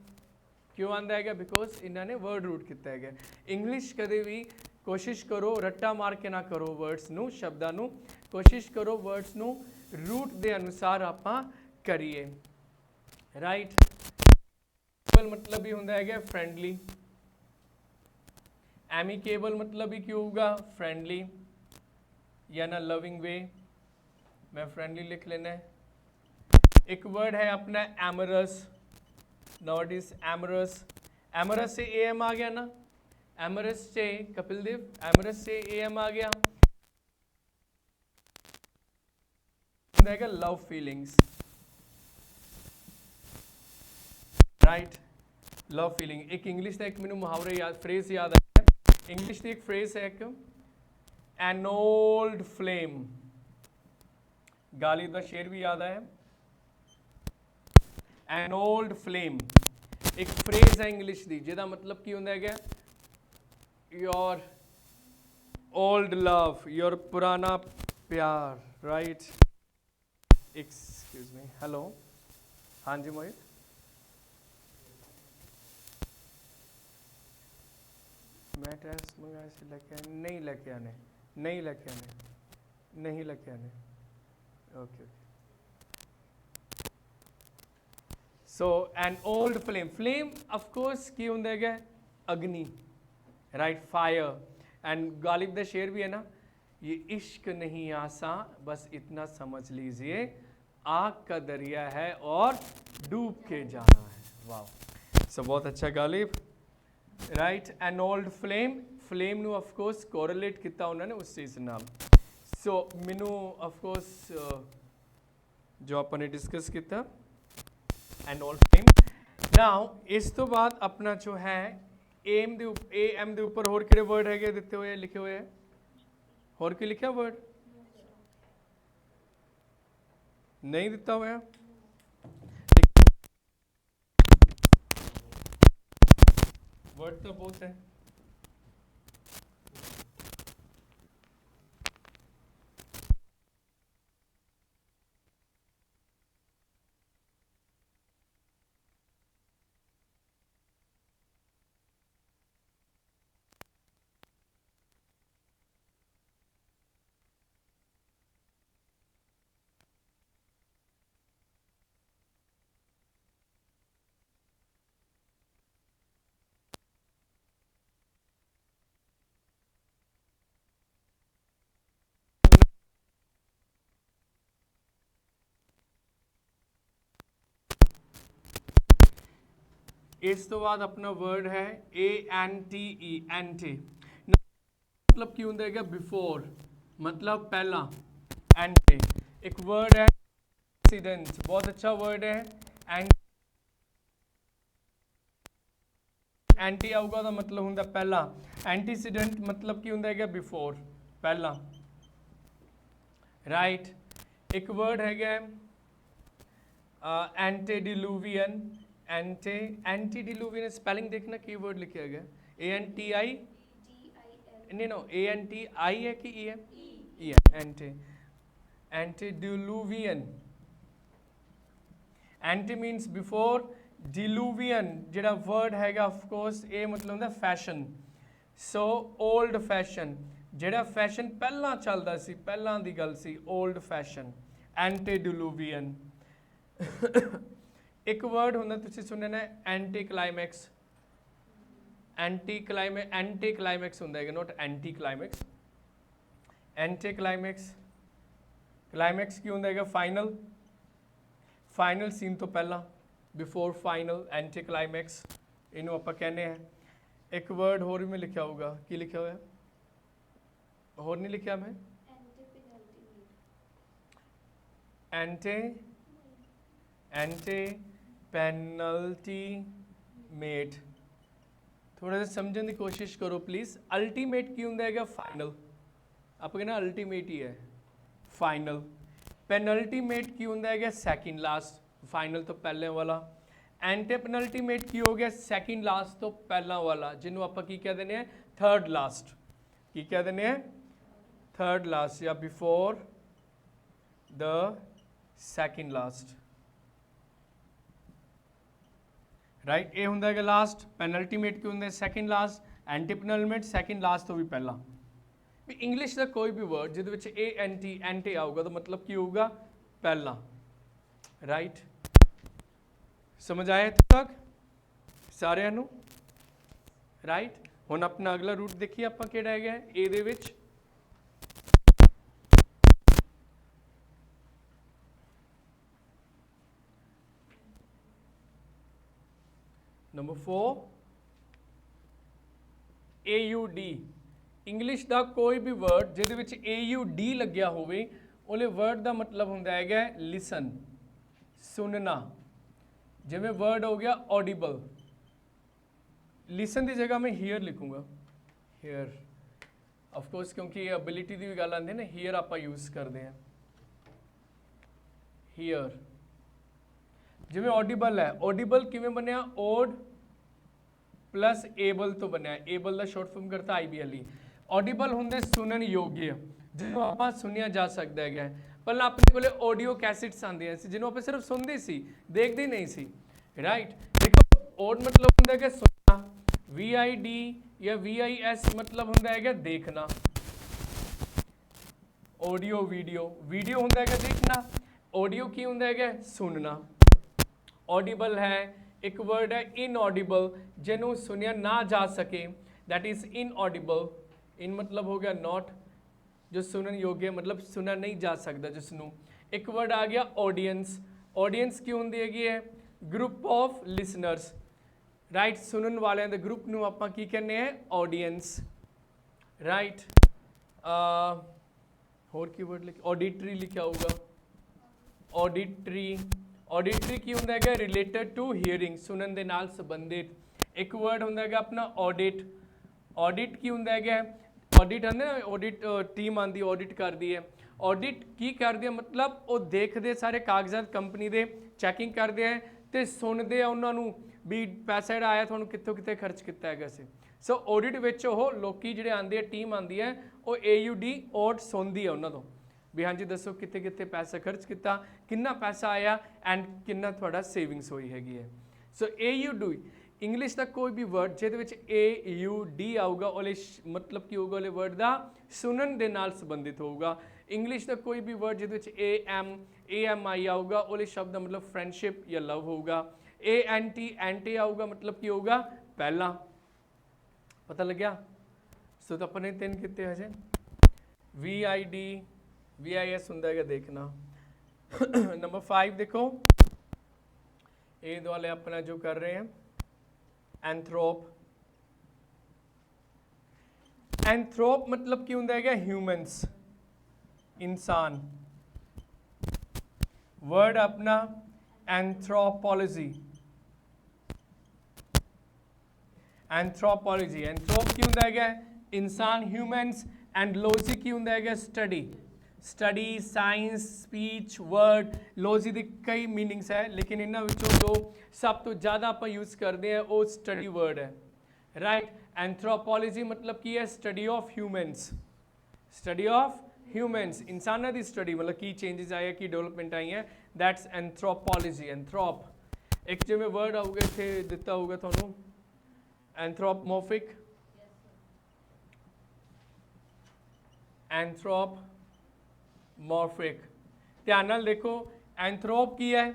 [SPEAKER 1] ਕਿਉਂ ਆਂਦਾ ਹੈਗਾ? ਬਿਕੋਜ਼ ਇਹਨਾਂ ਨੇ ਵਰਡ ਰੂਟ ਕੀਤਾ ਹੈਗਾ। ਇੰਗਲਿਸ਼ ਕਦੇ ਵੀ ਕੋਸ਼ਿਸ਼ ਕਰੋ ਰੱਟਾ ਮਾਰ ਕੇ ਨਾ ਕਰੋ ਵਰਡਸ ਨੂੰ, ਸ਼ਬਦਾਂ ਨੂੰ। ਕੋਸ਼ਿਸ਼ ਕਰੋ ਵਰਡਸ ਨੂੰ ਰੂਟ ਦੇ ਅਨੁਸਾਰ ਆਪਾਂ ਕਰੀਏ। ਰਾਈਟ? ਮਤਲਬ ਹੀ ਹੁੰਦਾ ਹੈਗਾ ਫਰੈਂਡਲੀ। एमिकेबल मतलब ही क्यों होगा? फ्रेंडली या ना लविंग वे। मैं फ्रेंडली लिख लेना है। एक वर्ड है अपना amorous. Not is amorous. Amorous से एम आ गया ना, एमरस से कपिल देव, एमरस से एम आ गया, love feelings. Right? Love feeling. एक इंग्लिश का एक मैंने मुहावरे याद, फ्रेज याद है। इंग्लिश की एक फ्रेज है एक एन ओल्ड फ्लेम। गालिब का शेर भी याद आया, एन ओल्ड फ्लेम। एक फ्रेज है इंग्लिश की जिहदा मतलब की होंदा है योर ओल्ड लव, योर पुराना प्यार। राइट? एक्सक्यूज मी, हेलो, हाँ जी मोहित। मैं टेस्ट मंगाया से लेके आने, नहीं लेके आने, नहीं लेके आने, नहीं लेके आने। Okay okay. So an old flame. Flame of course की होंदा है अग्नि। राइट? फायर। एंड गालिब दा शेर भी है ना, ये इश्क नहीं आसा बस इतना समझ लीजिए, आग का दरिया है और डूब के जाना है। वाह, सो बहुत अच्छा Ghalib. Right? An old flame. Flame ਨੂੰ ਆਫ ਕੋਰਸ ਕੋਰਿਲੇਟ ਕੀਤਾ ਉਹਨਾਂ ਨੇ ਉਸ ਚੀਜ਼ ਨਾਲ। ਸੋ ਮੈਨੂੰ ਆਫ ਕੋਰਸ ਜੋ ਆਪਾਂ ਨੇ ਡਿਸਕਸ ਕੀਤਾ ਐਨ ओल्ड फ्लेम। ਨਾउ ਇਸ ਤੋਂ ਬਾਅਦ ਆਪਣਾ ਜੋ ਹੈ ਏਮ ਦੇ ਉੱਪਰ ਹੋਰ ਕਿਹੜੇ ਵਰਡ ਹੈਗੇ ਦਿੱਤੇ ਹੋਏ ਲਿਖੇ ਹੋਏ ਹੈ? ਹੋਰ ਕੀ ਲਿਖਿਆ ਵਰਡ? ਨਹੀਂ ਦਿੱਤਾ ਹੋਇਆ? वर्ड तो बहुत है। इस तो बाद अपना वर्ड है ANTE, एंटी मतलब की होंगे क्या बिफोर मतलब पहला, एंटी। एक वर्ड है एक्सीडेंट, बहुत अच्छा वर्ड है। एंटी आऊगा तो मतलब होंगे पहला, एंटीसीडेंट मतलब की होंगे क्या बिफोर पहला, राइट। एक वर्ड है एंटीडिलुवियन, एंटीडिलुवियन स्पेलिंग देखना की वर्ड लिखा गया ANTI, नहीं नो ANTI है कि E है, E है, एंटीडिलुवियन। एंटी मीन्स बिफोर, डिलुवियन ਜਿਹੜਾ वर्ड हैगा ऑफ कोर्स ਇਹ मतलब ਹੁੰਦਾ फैशन। सो ओल्ड फैशन ਜਿਹੜਾ फैशन ਪਹਿਲਾਂ ਚੱਲਦਾ ਸੀ, ਪਹਿਲਾਂ ਦੀ ਗੱਲ ਸੀ, ओल्ड फैशन एंटीडिलुवियन। एक वर्ड ਹੁੰਦਾ ਤੁਸੀਂ ਸੁਣਿਆ ਨਾ एंटी क्लाइमैक्स, एंटी क्लाइमैक्स ਹੁੰਦਾ है not anti climax, anti climax. Climax की ਹੁੰਦਾ है फाइनल, फाइनल सीन तो पहला, बिफोर फाइनल, एंटी क्लाइमैक्स इनू आप कहने हैं। एक वर्ड होर में लिखा होगा, की लिखा हुआ है, होर नहीं लिखा मैं, एंटी एंटी पेनल्टी मेट। थोड़ा सा समझने की कोशिश करो प्लीज़। अल्टीमेट की होंगे है फाइनल, आप कहना अल्टीमेट ही है फाइनल। पेनल्टीमेट की होंगे है सैकेंड लास्ट, फाइनल तो पहले वाला। एंटी पेनल्टीमेट की हो गया सैकेंड लास्ट तो पहला वाला, जिन्होंने आप की कह देने हैं थर्ड लास्ट, की कह देने हैं थर्ड लास्ट या before the second last, right. ये होंगे लास्ट, पेनल्टीमेट की होंगे second last, anti penultimate second last तो भी पहला। भी इंग्लिश का कोई भी वर्ड जिद एंटी आऊगा तो मतलब की होगा पहला, राइट। समझ आया तक सारिਆਂ ਨੂੰ, राइट। ਹੁਣ अपना अगला रूट देखिए ਆਪਾਂ ਕਿਹੜਾ ਹੈਗਾ ए ਦੇ ਵਿੱਚ। Number 4 AUD। इंग्लिश का कोई भी वर्ड ਜਿਹਦੇ ਵਿੱਚ AUD ਲੱਗਿਆ ਹੋਵੇ ਉਹਲੇ वर्ड का मतलब ਹੁੰਦਾ ਹੈਗਾ लिसन, सुनना। जिमें वर्ड हो गया ऑडिबल, लिसन की जगह मैं हीयर लिखूंगा, हीयर ऑफ कोर्स क्योंकि ये एबिलिटी की भी गल आती है ना, हीयर आप यूज करते हैं, हीयर। जिमें ऑडिबल है, ऑडिबल किमें बनया, ओड प्लस एबल तो बनया, एबल का शॉर्ट फॉर्म करता IBLE। ऑडिबल होंगे सुनन योग्य, जिन्होंने आप सुनिया जा सकता है। पहला अपने को ऑडियो कैसेट्स आंदियां सी जिन्हों आप सिर्फ सुनते सी, देखते नहीं सी, राइट। देखो ओड मतलब होंगे कि सुनना, VID या VIS मतलब होंगे है देखना। ऑडियो वीडियो, वीडियो होंगे है देखना, ऑडियो की होंगे है सुनना। ऑडिबल है, एक वर्ड है इनऑडिबल, जिन्हों सुनिया ना जा सके, दैट इज इनऑडिबल। इन मतलब हो गया नॉट, जो सुनन योग्य मतलब सुना नहीं जा सकता जिसनों। एक वर्ड आ गया ऑडियंस, ऑडियंस की होंगी है ग्रुप ऑफ लिसनर्स, राइट। सुनन वाले के ग्रुप नूं आपां की कहने हैं ऑडियंस, राइट। होर की वर्ड लिख, ऑडिटरी लिखा होगा, ऑडिटरी। ऑडिटरी की होंगे है रिलेटेड टू हीयरिंग, सुनन दे नाल संबंधित। एक वर्ड होंगे है अपना ऑडिट, ऑडिट की होंगे है ऑडिट आते ना, ऑडिट टीम आती ऑडिट करती है। ऑडिट की करती है मतलब वो देखते सारे कागजात कंपनी के, चैकिंग करते हैं तो सुनते हैं उन्होंने भी पैसा जो आया थोड़ा कितों कितने खर्च किया है वैसे। सो ऑडिट विच वो लोग जोड़े आते हैं, टीम आती है, वो AUD ओड सुनती है उन्होंने भी, हाँ जी दसो कितने कितने पैसा खर्च किया, कितना पैसा आया एंड कितना थोड़ा सेविंग्स हुई हैगी है। सो AUD इंग्लिश का कोई भी वर्ड जिहदे AUD आऊगा वो मतलब की होगा वर्ड का सुनन दे नाल संबंधित होगा। इंग्लिश का कोई भी वर्ड जिहदे AMI आऊगा वो शब्द का मतलब फ्रेंडशिप या लव होगा। एंटी आऊगा मतलब की होगा पहला, पता लग गया। सो तो अपने 3 कितने हजे VID VIS होंगे है देखना। नंबर 5 देखो, ए वाले अपना जो कर रहे हैं एंथ्रोप। एंथ्रोप मतलब की हुंदा है ह्यूमंस, इंसान। वर्ड अपना एंथ्रोपोलॉजी। एंथ्रोपोलॉजी, एंथ्रोप की हुंदा है इंसान, ह्यूमंस, एंड लॉजी की हुंदा है study. Study, science, speech, word. Logy ਦੇ ਕਈ ਮੀਨਿੰਗਸ ਹੈ, ਲੇਕਿਨ ਇਹਨਾਂ ਵਿੱਚੋਂ ਜੋ ਸਭ ਤੋਂ ਜ਼ਿਆਦਾ ਆਪਾਂ ਯੂਜ਼ ਕਰਦੇ ਹਾਂ ਉਹ ਸਟੱਡੀ ਵਰਡ ਹੈ, ਰਾਈਟ। ਐਂਥ੍ਰੋਪੋਲੋਜੀ मतलब ਕੀ ਹੈ? Study of humans. Study of humans, ਇਨਸਾਨਾਂ ਦੀ ਸਟੱਡੀ, मतलब ਕੀ ਚੇਂजेस ਆਏ, ਕੀ ਡਿਵੈਲਪਮੈਂਟ ਆਈ ਹੈ, ਦੈਟਸ ਐਂਥ੍ਰੋਪੋਲੋਜੀ। ਐਂਥ੍ਰੋਪ ਇੱਕ ਜਿਵੇਂ ਵਰਡ ਆਊਗਾ ਇੱਥੇ ਦਿੱਤਾ ਹੋਊਗਾ ਤੁਹਾਨੂੰ, ਐਂਥ੍ਰੋਪਮੋਰਫਿਕ। ਐਂਥ੍ਰੋਪਮੋਰਫਿਕ, ਧਿਆਨ ਨਾਲ ਦੇਖੋ। ਐਂਥ੍ਰੋਪ ਕੀ ਹੈ?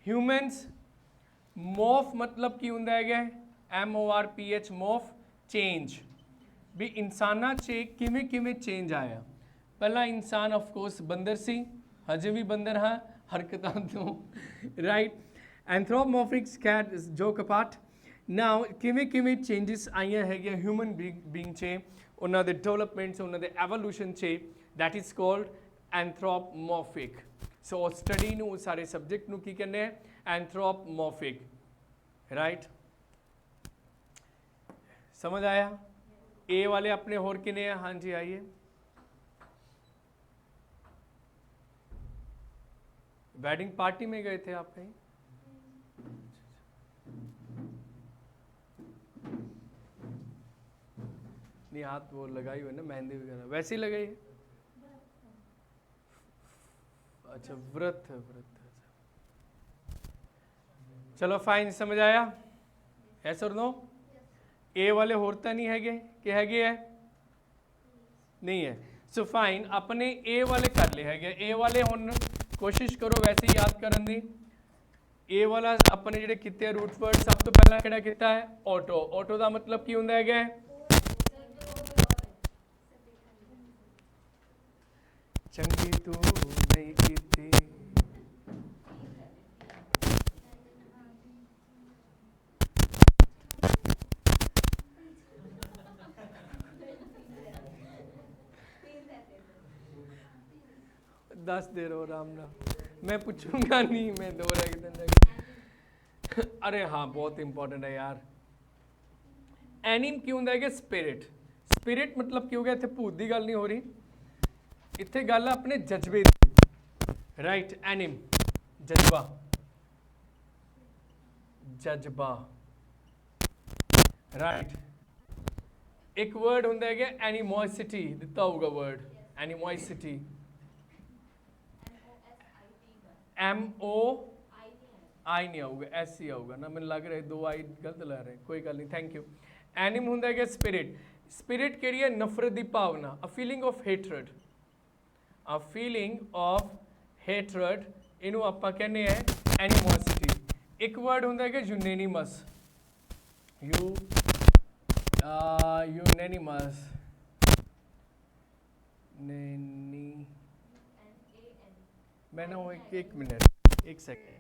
[SPEAKER 1] ਹਿਊਮਨਸ। ਮੋਰਫ मतलब ਕੀ ਹੁੰਦਾ ਹੈਗਾ? MORPH, ਮੋਰਫ, change. ਵੀ ਇਨਸਾਨਾਂ 'ਚ ਕਿਵੇਂ ਕਿਵੇਂ ਚੇਂਜ ਆਇਆ। ਪਹਿਲਾਂ ਇਨਸਾਨ ਆਫ ਕੋਰਸ ਬੰਦਰ ਸੀ, ਹਜੇ ਵੀ ਬੰਦਰ ਹਾਂ ਹਰਕਤਾਂ ਤੋਂ, ਰਾਈਟ। ਐਂਥ੍ਰੋਪਮੋਰਫਿਕ ਸਕੈਟ ਜੋਕ ਅਪਾਰਟ। ਨਾਓ ਕਿਵੇਂ ਕਿਵੇਂ ਚੇਂਜਸ ਆਈਆਂ ਹੈਗੀਆਂ ਹਿਊਮਨ ਬੀਇੰਗ 'ਚ, ਉਹਨਾਂ ਦੇ ਡਿਵੈਲਪਮੈਂਟ 'ਚ, ਉਹਨਾਂ ਦੇ ਐਵੋਲੂਸ਼ਨ 'ਚ, that is called anthropomorphic. So study ਨੂੰ, ਸਾਰੇ ਸਬਜੈਕਟ ਨੂੰ ਕੀ ਕਹਿੰਦੇ ਆ? Anthropomorphic, right. समझ आया? ए वाले अपने होर किने हैं? हाँ जी आइए। वेडिंग पार्टी में गए थे आप कहीं? नहीं, हाथ वो लगाई हुई ना, मेहंदी वगैरह वैसे ही लगाई है। अच्छा, व्रत है, व्रत है। चलो फाइन, समझ आया? यस और नो? ए वाले होर ਤਾਂ नहीं हैगे कि हैगे है? नहीं है। सो फाइन, अपने ए वाले कर ले हैगे। ए वाले हुण कोशिश करो वैसे याद करन दी। ए वाला अपने जिहड़े कीते रूट वर्ड, सब तो पहला किहड़ा कीता है? ऑटो। ऑटो का मतलब की हुंदा हैगा? चंगी तू नहीं कीती। दस दे रहो आराम ना, मैं पूछूंगा नहीं, मैं दोहरा कितना। अरे हाँ, बहुत इंपॉर्टेंट है यार। एनिम की होंदा है? स्पिरिट। स्पिरिट मतलब की हो गया? इत्थे भूत की गल नहीं हो रही, इत्थे गल है अपने जज्बे की, राइट। एनिम जज्बा, जज्बा, राइट। एक वर्ड होंदा है एनिमोसिटी, दिता होगा वर्ड एनिमोसिटी। MO आई नहीं आऊगा, S ही आऊगा ना, मैंने लग रहा है 2 आई गलत ला रहे, कोई गल नहीं, थैंक यू। एनिम होंदा है स्पिरिट। स्पिरिट केड़ी है? नफरत की भावना, a feeling of hatred, a feeling of hatred, इनू आपां कहने हैं एनिमोसिटी। एक वर्ड होंदा है यूनेनिमस, यूनेनिमस, मैं ना वो एक मिनट, एक सेकेंड।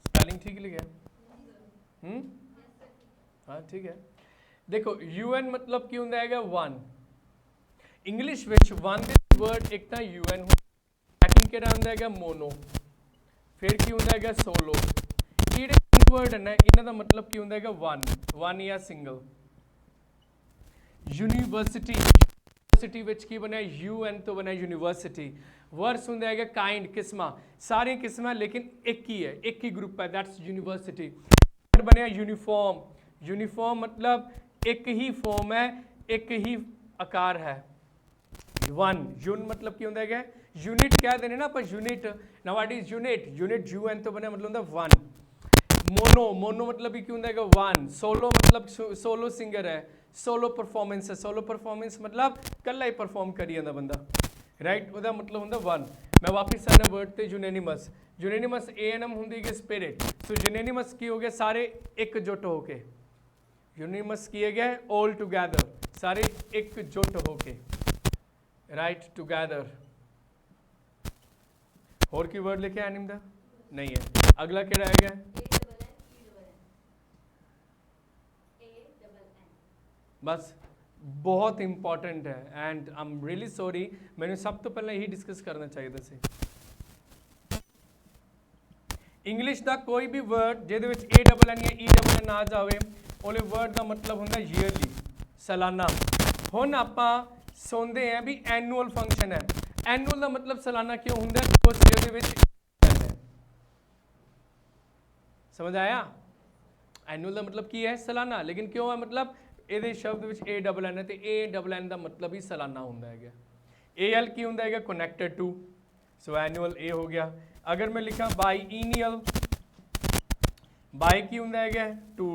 [SPEAKER 1] स्पेलिंग ठीक लिखा? हाँ ठीक है। देखो UN मतलब की होंदा है one. English which one they word एक तो UN, सेकंड केड़ा होंदा है मोनो, फिर की होंदा है सोलो। ये वर्ड है ना, इन्हां दा मतलब की होंदा है वन, वन या सिंगल। यूनिवर्सिटी, यूनिवर्सिटी विच की बनया? UN तो बनया यूनिवर्सिटी। वर्स होंदा है काइंड, किस्मा, सारी किस्मां लेकिन एक ही है, एक ही ग्रुप है, दैट्स यूनिवर्सिटी। वर्ड बनया यूनिफॉर्म। यूनिफॉर्म मतलब एक ही फॉर्म है, एक ही आकार है। वन, यून मतलब की होंदा है यूनिट कह देने ना आप, unit. Now what is unit? Unit UN तो बनया मतलब होंदा वन। मोनो, मोनो मतलब भी क्यों होंदा वन। सोलो मतलब सोलो सिंगर है, सोलो परफॉर्मेंस है। सोलो परफॉर्मेंस मतलब कल्ला ही परफॉर्म करी जांदा बंदा, राइट। ਉਹਦਾ मतलब होंदा वन। मैं वापस आना वर्ड ते यूनेनिमस। यूनेनिमस ANM होंदी है स्पिरिट। सो यूनेनिमस की हो गया? सारे एकजुट होके। यूनेनिमस किए गए ऑल टुगेदर, सारे एकजुट होके, राइट, टुगेदर, ਹੋਰ ਕੀ ਵਰਡ ਲਿਖਿਆ ਐਨਿਮ ਦਾ ਨਹੀਂ ਹੈ ਅਗਲਾ ਕਿਹੜਾ ਹੈਗਾ ਬਸ ਬਹੁਤ ਇੰਪੋਰਟੈਂਟ ਹੈ ਐਂਡ ਆਮ ਰੀਅਲੀ ਸੌਰੀ ਮੈਨੂੰ ਸਭ ਤੋਂ ਪਹਿਲਾਂ ਇਹੀ ਡਿਸਕਸ ਕਰਨਾ ਚਾਹੀਦਾ ਸੀ ਇੰਗਲਿਸ਼ ਦਾ ਕੋਈ ਵੀ ਵਰਡ ਜਿਹਦੇ ਵਿੱਚ ਏ ਡਬਲ ਐਨ ਜਾਂ ਈ ਡਬਲ ਐਨ ਆ ਜਾਵੇ ਉਹਦੇ ਵਰਡ ਦਾ ਮਤਲਬ ਹੁੰਦਾ ਈਅਰਲੀ ਸਾਲਾਨਾ ਹੁਣ ਆਪਾਂ ਸੁਣਦੇ ਹਾਂ ਵੀ ਐਨੂਅਲ ਫੰਕਸ਼ਨ ਹੈ ਐਨੂਅਲ ਦਾ ਮਤਲਬ ਸਾਲਾਨਾ ਕਿਉਂ ਹੁੰਦਾ ਬਿਕੋਜ਼ ਇਹਦੇ ਵਿੱਚ ਸਮਝ ਆਇਆ ਐਨੂਅਲ ਦਾ ਮਤਲਬ ਕੀ ਹੈ ਸਾਲਾਨਾ ਲੇਕਿਨ ਕਿਉਂ ਹੈ ਮਤਲਬ ਇਹਦੇ ਸ਼ਬਦ ਵਿੱਚ ਏ ਡਬਲ ਐਨ ਹੈ ਤੇ ਏ ਡਬਲ ਐਨ ਦਾ ਮਤਲਬ ਹੀ ਸਾਲਾਨਾ ਹੁੰਦਾ ਹੈਗਾ ਏ ਐਲ ਕੀ ਹੁੰਦਾ ਹੈਗਾ ਕਨੈਕਟਡ ਟੂ ਸੋ ਐਨੂਅਲ ਇਹ ਹੋ ਗਿਆ अगर मैं लिखा बाईनियल बाई की होंगे है 2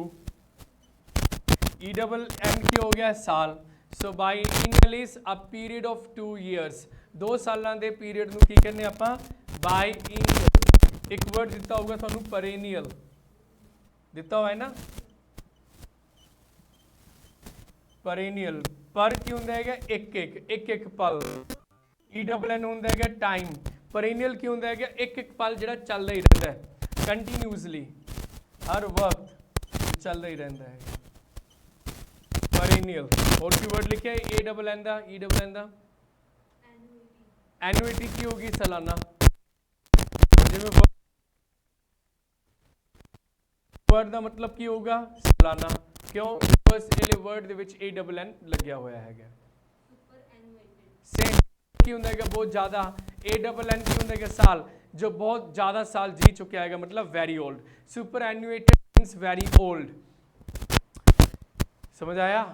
[SPEAKER 1] ई डबल एन की हो गया साल so biennial is a period of 2 years 2 सालों के पीरियड ਨੂੰ ਕੀ ਕਰਨੇ ਆਪਾਂ बाईनियल एक वर्ड ਦਿੱਤਾ ਹੋਊਗਾ ਤੁਹਾਨੂੰ perennial ਦਿੱਤਾ ਹੋਇਆ ਹੈ ਨਾ perennial पर ਕੀ ਹੁੰਦਾ ਹੈਗਾ ਇੱਕ ਪਲ ई डबल एन ਹੁੰਦਾ ਹੈਗਾ टाइम ਪਰੇਨੀਅਲ ਕੀ ਹੁੰਦਾ ਹੈ ਇੱਕ ਪਲ ਜਿਹੜਾ ਚੱਲਦਾ ਹੀ ਰਹਿੰਦਾ ਹੈ ਕੰਟੀਨਿਊਸਲੀ ਹਰ ਵਕਤ ਚੱਲਦਾ ਹੀ ਰਹਿੰਦਾ ਹੈ ਪਰੇਨੀਅਲ ਹੋਰ ਕੀ ਵਰਡ ਲਿਖਿਆ ਹੈ ਏ ਡਬਲ ਐਨ ਦਾ ਈ ਡਬਲ ਐਨ ਦਾ ਐਨੂਇਟੀ ਕੀ ਹੋਗੀ ਸਾਲਾਨਾ ਜਿਵੇਂ ਵਰਡ ਦਾ ਮਤਲਬ ਕੀ ਹੋਊਗਾ ਸਾਲਾਨਾ ਕਿਉਂ ਬਸ ਇਹਲੇ ਵਰਡ ਦੇ ਵਿੱਚ ਏ ਡਬਲ ਐਨ ਲੱਗਿਆ ਹੋਇਆ ਹੈਗਾ ਸੇਮ ਕੀ ਹੁੰਦਾ ਹੈਗਾ ਬਹੁਤ ਜ਼ਿਆਦਾ ए डबल एन की होंगे साल जो बहुत ज़्यादा साल जी चुका है मतलब very old superannuated means very old समझ आया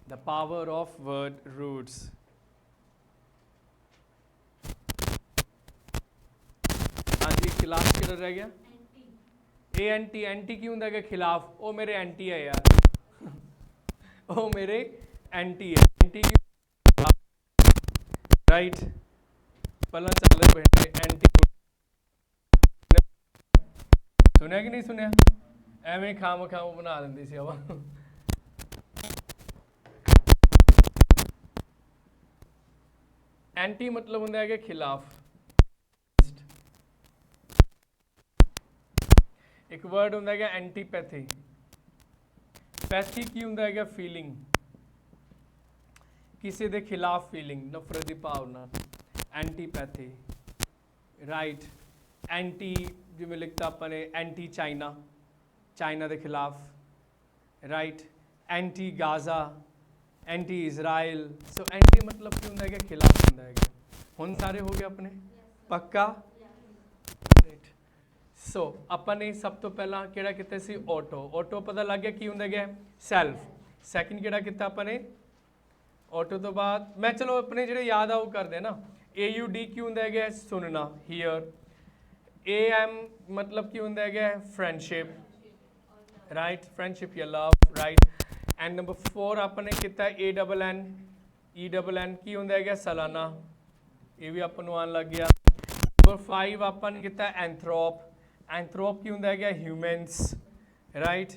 [SPEAKER 1] the power of word roots हाँ जी खिलाफ किधर रह गया ए एंटी एंटी की होंगे है खिलाफ ओ मेरे एंटी है यार ओ मेरे एंटी है एंटी की राइट पहला चल रहे एंटी सुनिया कि नहीं सुनिया एवें खाम बना देंदी सी हवा एंटी मतलब होंगे है खिलाफ एक वर्ड होंगे है एंटीपैथी पैथी की होंगे है फीलिंग किसी के खिलाफ फीलिंग नफरत की भावना एंटीपैथी राइट एंटी जिमें लिखता अपने एंटी चाइना चाइना के खिलाफ right anti Gaza anti Israel so anti मतलब की होंगे है खिलाफ होंगे है हुण सारे हो गए अपने पक्का सो अपन ने सब तो पहला किहड़ा कीता सी ऑटो पता लग गया की होंदा है सैल्फ सैकेंड किहड़ा कीता अपन ने ऑटो तो बाद मैं चलो अपने जिहड़े याद आ वो कर दे ना AUD की होंदा है सुनना हियर AM मतलब की होंदा है फ्रेंडशिप राइट फ्रेंडशिप या लव राइट एंड नंबर 4 अपन ने कीता A double N E double N की होंदा है सालाना ये भी अपन नूं आन लग गया नंबर 5 अपन ने कीता एंथ्रोप एंथ्रोप की होंगे है ह्यूमनस राइट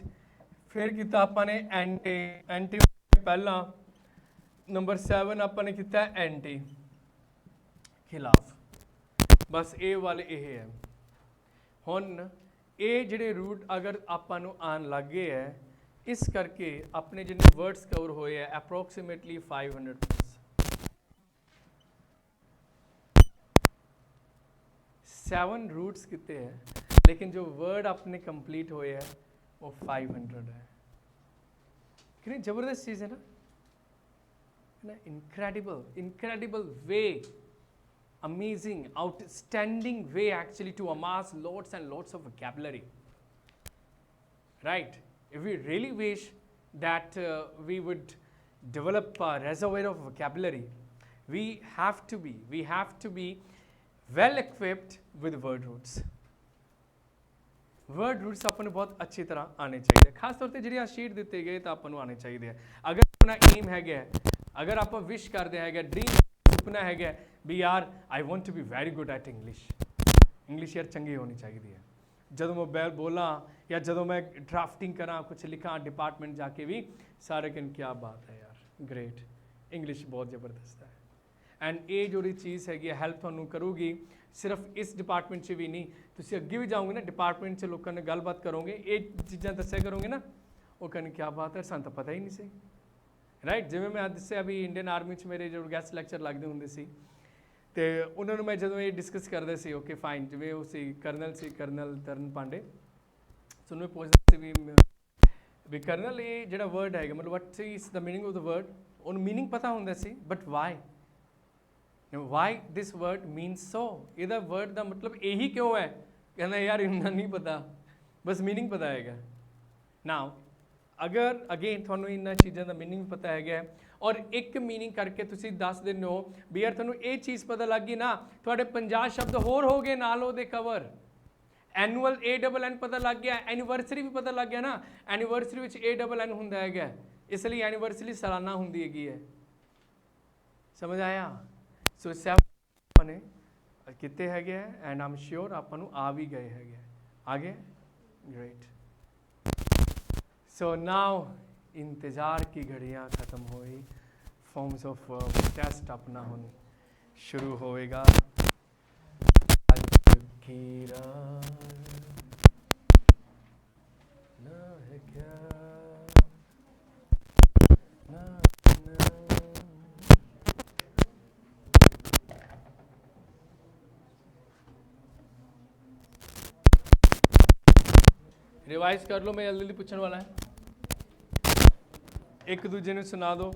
[SPEAKER 1] फिर किया अपने एंटी एंटी पहला नंबर 7 अपने किया एंटी खिलाफ बस ए वाले ये है हुण ये जिहड़े रूट अगर आपां नूं आन लग गए है इस करके अपने जिन्ने वर्ड्स कवर होए है अप्रोक्सीमेटली 500 प्लस 7 रूट्स कितने हैं लेकिन जो वर्ड अपने कंप्लीट हुए हैं वो 500 है कितनी जबरदस्त चीज़ है ना incredible way amazing outstanding way actually to amass lots and lots of vocabulary right if we really wish that we would develop a reservoir of vocabulary we have to be well equipped with word roots word roots अपन बहुत अच्छी तरह आने चाहिए खास तौर पर जी sheet दिते गए तो अपन आने चाहिए अगर अपना एम है अगर आप विश करते हैं ड्रीम सुपना है भी यार I want to be very good at English यार चंगी होनी चाहिए है ਜਦੋਂ ਮੈਂ ਬੋਲਾਂ ਜਾਂ ਜਦੋਂ ਮੈਂ ਡਰਾਫਟਿੰਗ ਕਰਾਂ ਕੁਝ ਲਿਖਾਂ ਡਿਪਾਰਟਮੈਂਟ ਜਾ ਕੇ ਵੀ ਸਾਰੇ ਕਹਿੰਦੇ ਕੀ ਬਾਤ ਹੈ ਯਾਰ ਗ੍ਰੇਟ ਇੰਗਲਿਸ਼ ਬਹੁਤ ਜ਼ਬਰਦਸਤ ਹੈ ਐਂਡ ਇਹ ਜਿਹੜੀ ਚੀਜ਼ ਹੈਗੀ ਹੈਲਪ ਤੁਹਾਨੂੰ ਕਰੂਗੀ ਸਿਰਫ ਇਸ ਡਿਪਾਰਟਮੈਂਟ 'ਚ ਵੀ ਨਹੀਂ ਤੁਸੀਂ ਅੱਗੇ ਵੀ ਜਾਓਗੇ ਨਾ ਡਿਪਾਰਟਮੈਂਟ 'ਚ ਲੋਕਾਂ ਨਾਲ ਗੱਲਬਾਤ ਕਰੋਗੇ ਇਹ ਚੀਜ਼ਾਂ ਦੱਸਿਆ ਕਰੋਗੇ ਨਾ ਉਹ ਕਹਿੰਦੇ ਕੀ ਬਾਤ ਹੈ ਸਾਨੂੰ ਤਾਂ ਪਤਾ ਹੀ ਨਹੀਂ ਸੀ ਰਾਈਟ ਜਿਵੇਂ ਮੈਂ ਦੱਸਿਆ ਵੀ ਇੰਡੀਅਨ ਆਰਮੀ 'ਚ ਮੇਰੇ ਜੋ ਗੈਸਟ ਲੈਕਚਰ ਲੱਗਦੇ ਹੁੰਦੇ ਸੀ ਅਤੇ ਉਹਨਾਂ ਨੂੰ ਮੈਂ ਜਦੋਂ ਇਹ ਡਿਸਕਸ ਕਰਦੇ ਸੀ ਓਕੇ ਫਾਈਨ ਜਿਵੇਂ ਉਹ ਸੀ ਕਰਨਲ ਤਰਨ ਪਾਂਡੇ ਸੋ ਉਹਨੂੰ ਪੁੱਛਦੇ ਸੀ ਵੀ ਕਰਨਲ ਇਹ ਜਿਹੜਾ ਵਰਡ ਹੈਗਾ ਮਤਲਬ what is the meaning of the word ਉਹਨੂੰ ਮੀਨਿੰਗ ਪਤਾ ਹੁੰਦਾ ਸੀ but why this word means so ਇਹਦਾ ਵਰਡ ਦਾ ਮਤਲਬ ਇਹੀ ਕਿਉਂ ਹੈ ਕਹਿੰਦਾ ਯਾਰ ਇੰਨਾ ਨਹੀਂ ਪਤਾ ਬਸ ਮੀਨਿੰਗ ਪਤਾ ਹੈਗਾ ਨਾਓ ਅਗਰ ਅਗੇਨ ਤੁਹਾਨੂੰ ਇਹਨਾਂ ਚੀਜ਼ਾਂ ਦਾ ਮੀਨਿੰਗ ਪਤਾ ਹੈਗਾ ਔਰ ਇੱਕ ਮੀਨਿੰਗ ਕਰਕੇ ਤੁਸੀਂ ਦੱਸ ਦਿੰਦੇ ਹੋ ਵੀ ਯਾਰ ਤੁਹਾਨੂੰ ਇਹ ਚੀਜ਼ ਪਤਾ ਲੱਗ ਗਈ ਨਾ ਤੁਹਾਡੇ 50 ਸ਼ਬਦ ਹੋਰ ਹੋ ਗਏ ਨਾਲ ਉਹਦੇ ਕਵਰ ਐਨੂਅਲ ANN ਪਤਾ ਲੱਗ ਗਿਆ ਐਨੀਵਰਸਰੀ ਵੀ ਪਤਾ ਲੱਗ ਗਿਆ ਨਾ ਐਨੀਵਰਸਰੀ ਵਿੱਚ ANN ਹੁੰਦਾ ਹੈਗਾ ਇਸ ਲਈ ਐਨੀਵਰਸਰੀ ਸਾਲਾਨਾ ਹੁੰਦੀ ਹੈਗੀ ਹੈ ਸਮਝ ਆਇਆ ਸੋ ਆਪਾਂ ਨੇ ਕਿਤੇ ਹੈਗੇ ਐਂਡ ਆਮ ਸ਼ੋਰ ਆਪਾਂ ਨੂੰ ਆ ਵੀ ਗਏ ਹੈਗੇ ਆ ਗਏ ਗ੍ਰੇਟ ਸੋ ਨਾਓ इंतज़ार की घड़ियाँ ख़त्म हुई फॉर्म्स ऑफ टेस्ट अपना ਹੁਣ शुरू होएगा की ना है क्या ना रिवाइज कर लो मैं जल्दी जल्दी पूछने वाला है एक दूजे ने सुना दो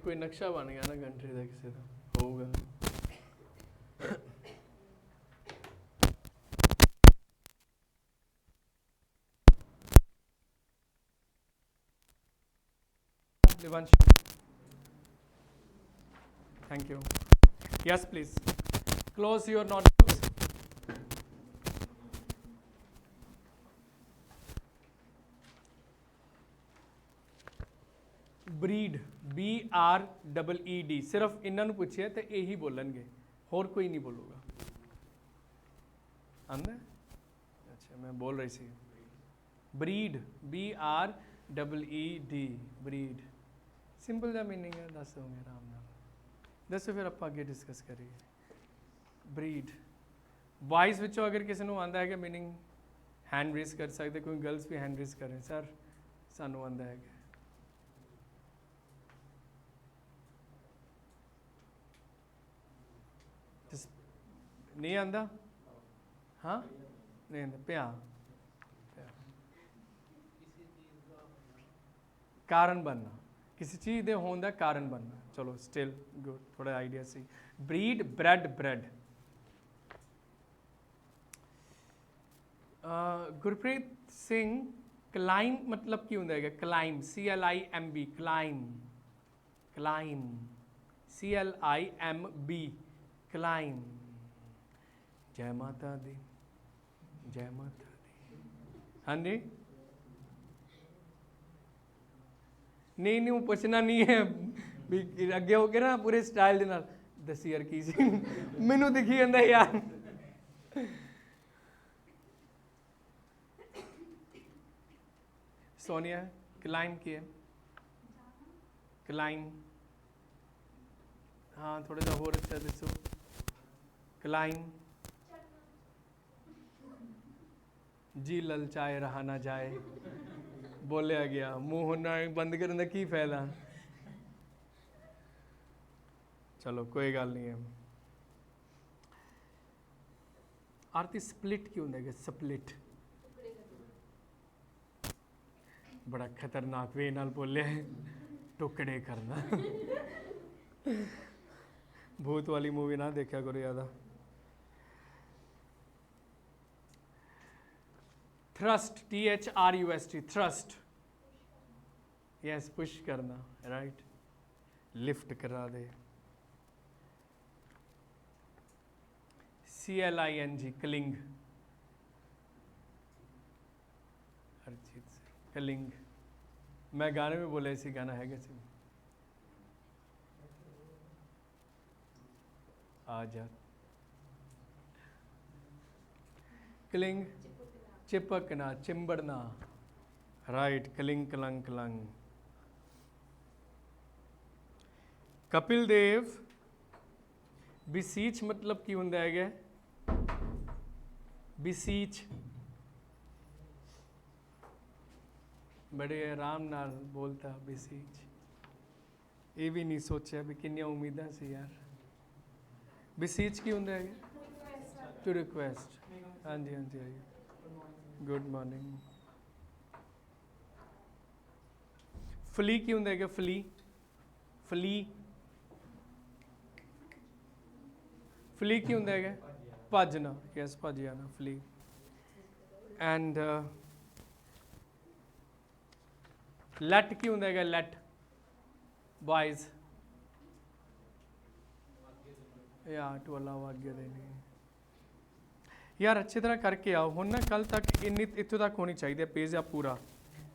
[SPEAKER 1] कोई नक्शा बन गया ना कंट्री का किसी का होगा thank you yes please close your notebooks breed BREED सिर्फ इन्हों पूछे तो यही बोलणगे होर कोई नहीं बोलूगा आंदा अच्छा मैं बोल रही सी ब्रीड BREED ब्रीड सिंपल जा मीनिंग है दस दो मेरा आराम नाल दसो फिर आप अगे डिस्कस करिए ब्रीड बॉयज़ विचों अगर किसी को आंदा है कि मीनिंग हैंड रेस कर सकते कोई गर्ल्स भी हैंड रेस करें सर सानू आंदा है नहीं आंदा हाँ नहीं आंदा प्या कारण बनना किसी चीज़ दे होने का कारण बनना चलो स्टिल गुड थोड़ा आइडिया सी breed bread Gurpreet Singh climb मतलब की होंगे climb CLIMB climb CLIMB climb जय माता दी हाँ जी नहीं पूछना नहीं है भी अगे हो गया ना पूरे स्टाइल के नाल दसी यार की सी मैनू दिखी जाता यार सोनिया क्लाइम की है क्लाइम हाँ थोड़ा सा होर अच्छा दसो क्लाइम जी ललचाए रहा ना जाए बोलिया गया, मूँह ना बंद करने का की फायदा। चलो कोई गल नहीं है। आरती स्प्लिट क्यों होंगे? स्प्लिट बड़ा खतरनाक वे नाल बोले, टुकड़े करना। भूत वाली मूवी ना देखा करो ज़्यादा। Thrust, THRUST, thrust, yes, push करना, राइट, लिफ्ट करा दे। CLING, cling, Arijit Singh, cling. मैं गाने में बोला इसी गाना है कैसे? आजा, क्लिंग, चिपकना, चिंबड़ना, right, cling clung clung. Kapil Dev, beseech मतलब की होंदा है? बिसीच, बड़े आराम नाल बोलता बिसीच। ये भी नहीं सोचा भी किन्नियां उम्मीदां सी यार। बिसीच की होंदा है? To request. हाँ जी हाँ जी, आइए, गुड मॉर्निंग। फली की होंदा है? फली, फली, फली की होंदा है? भजना, यस, भज जाना, फली। एंड लेट की होंदा है? लेट, बॉयज, या टू अलाउ, आगे देनी। यार अच्छी तरह करके आओ हुण ना, कल तक इन्नी इत्थों तक होनी चाहिए पेज आ पूरा,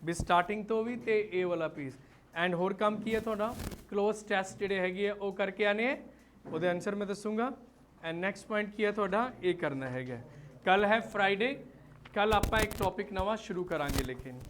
[SPEAKER 1] भी स्टार्टिंग तो भी ते ए वाला पीस। एंड होर काम की है थोड़ा, क्लोज टेस्ट जिहड़े हैगे वो करके आने, ਉਹਦੇ आंसर मैं दसूँगा। एंड नैक्सट पॉइंट की है थोड़ा, ये करना है। कल है फ्राइडे, कल आप एक टॉपिक नवा शुरू करांगे लेकिन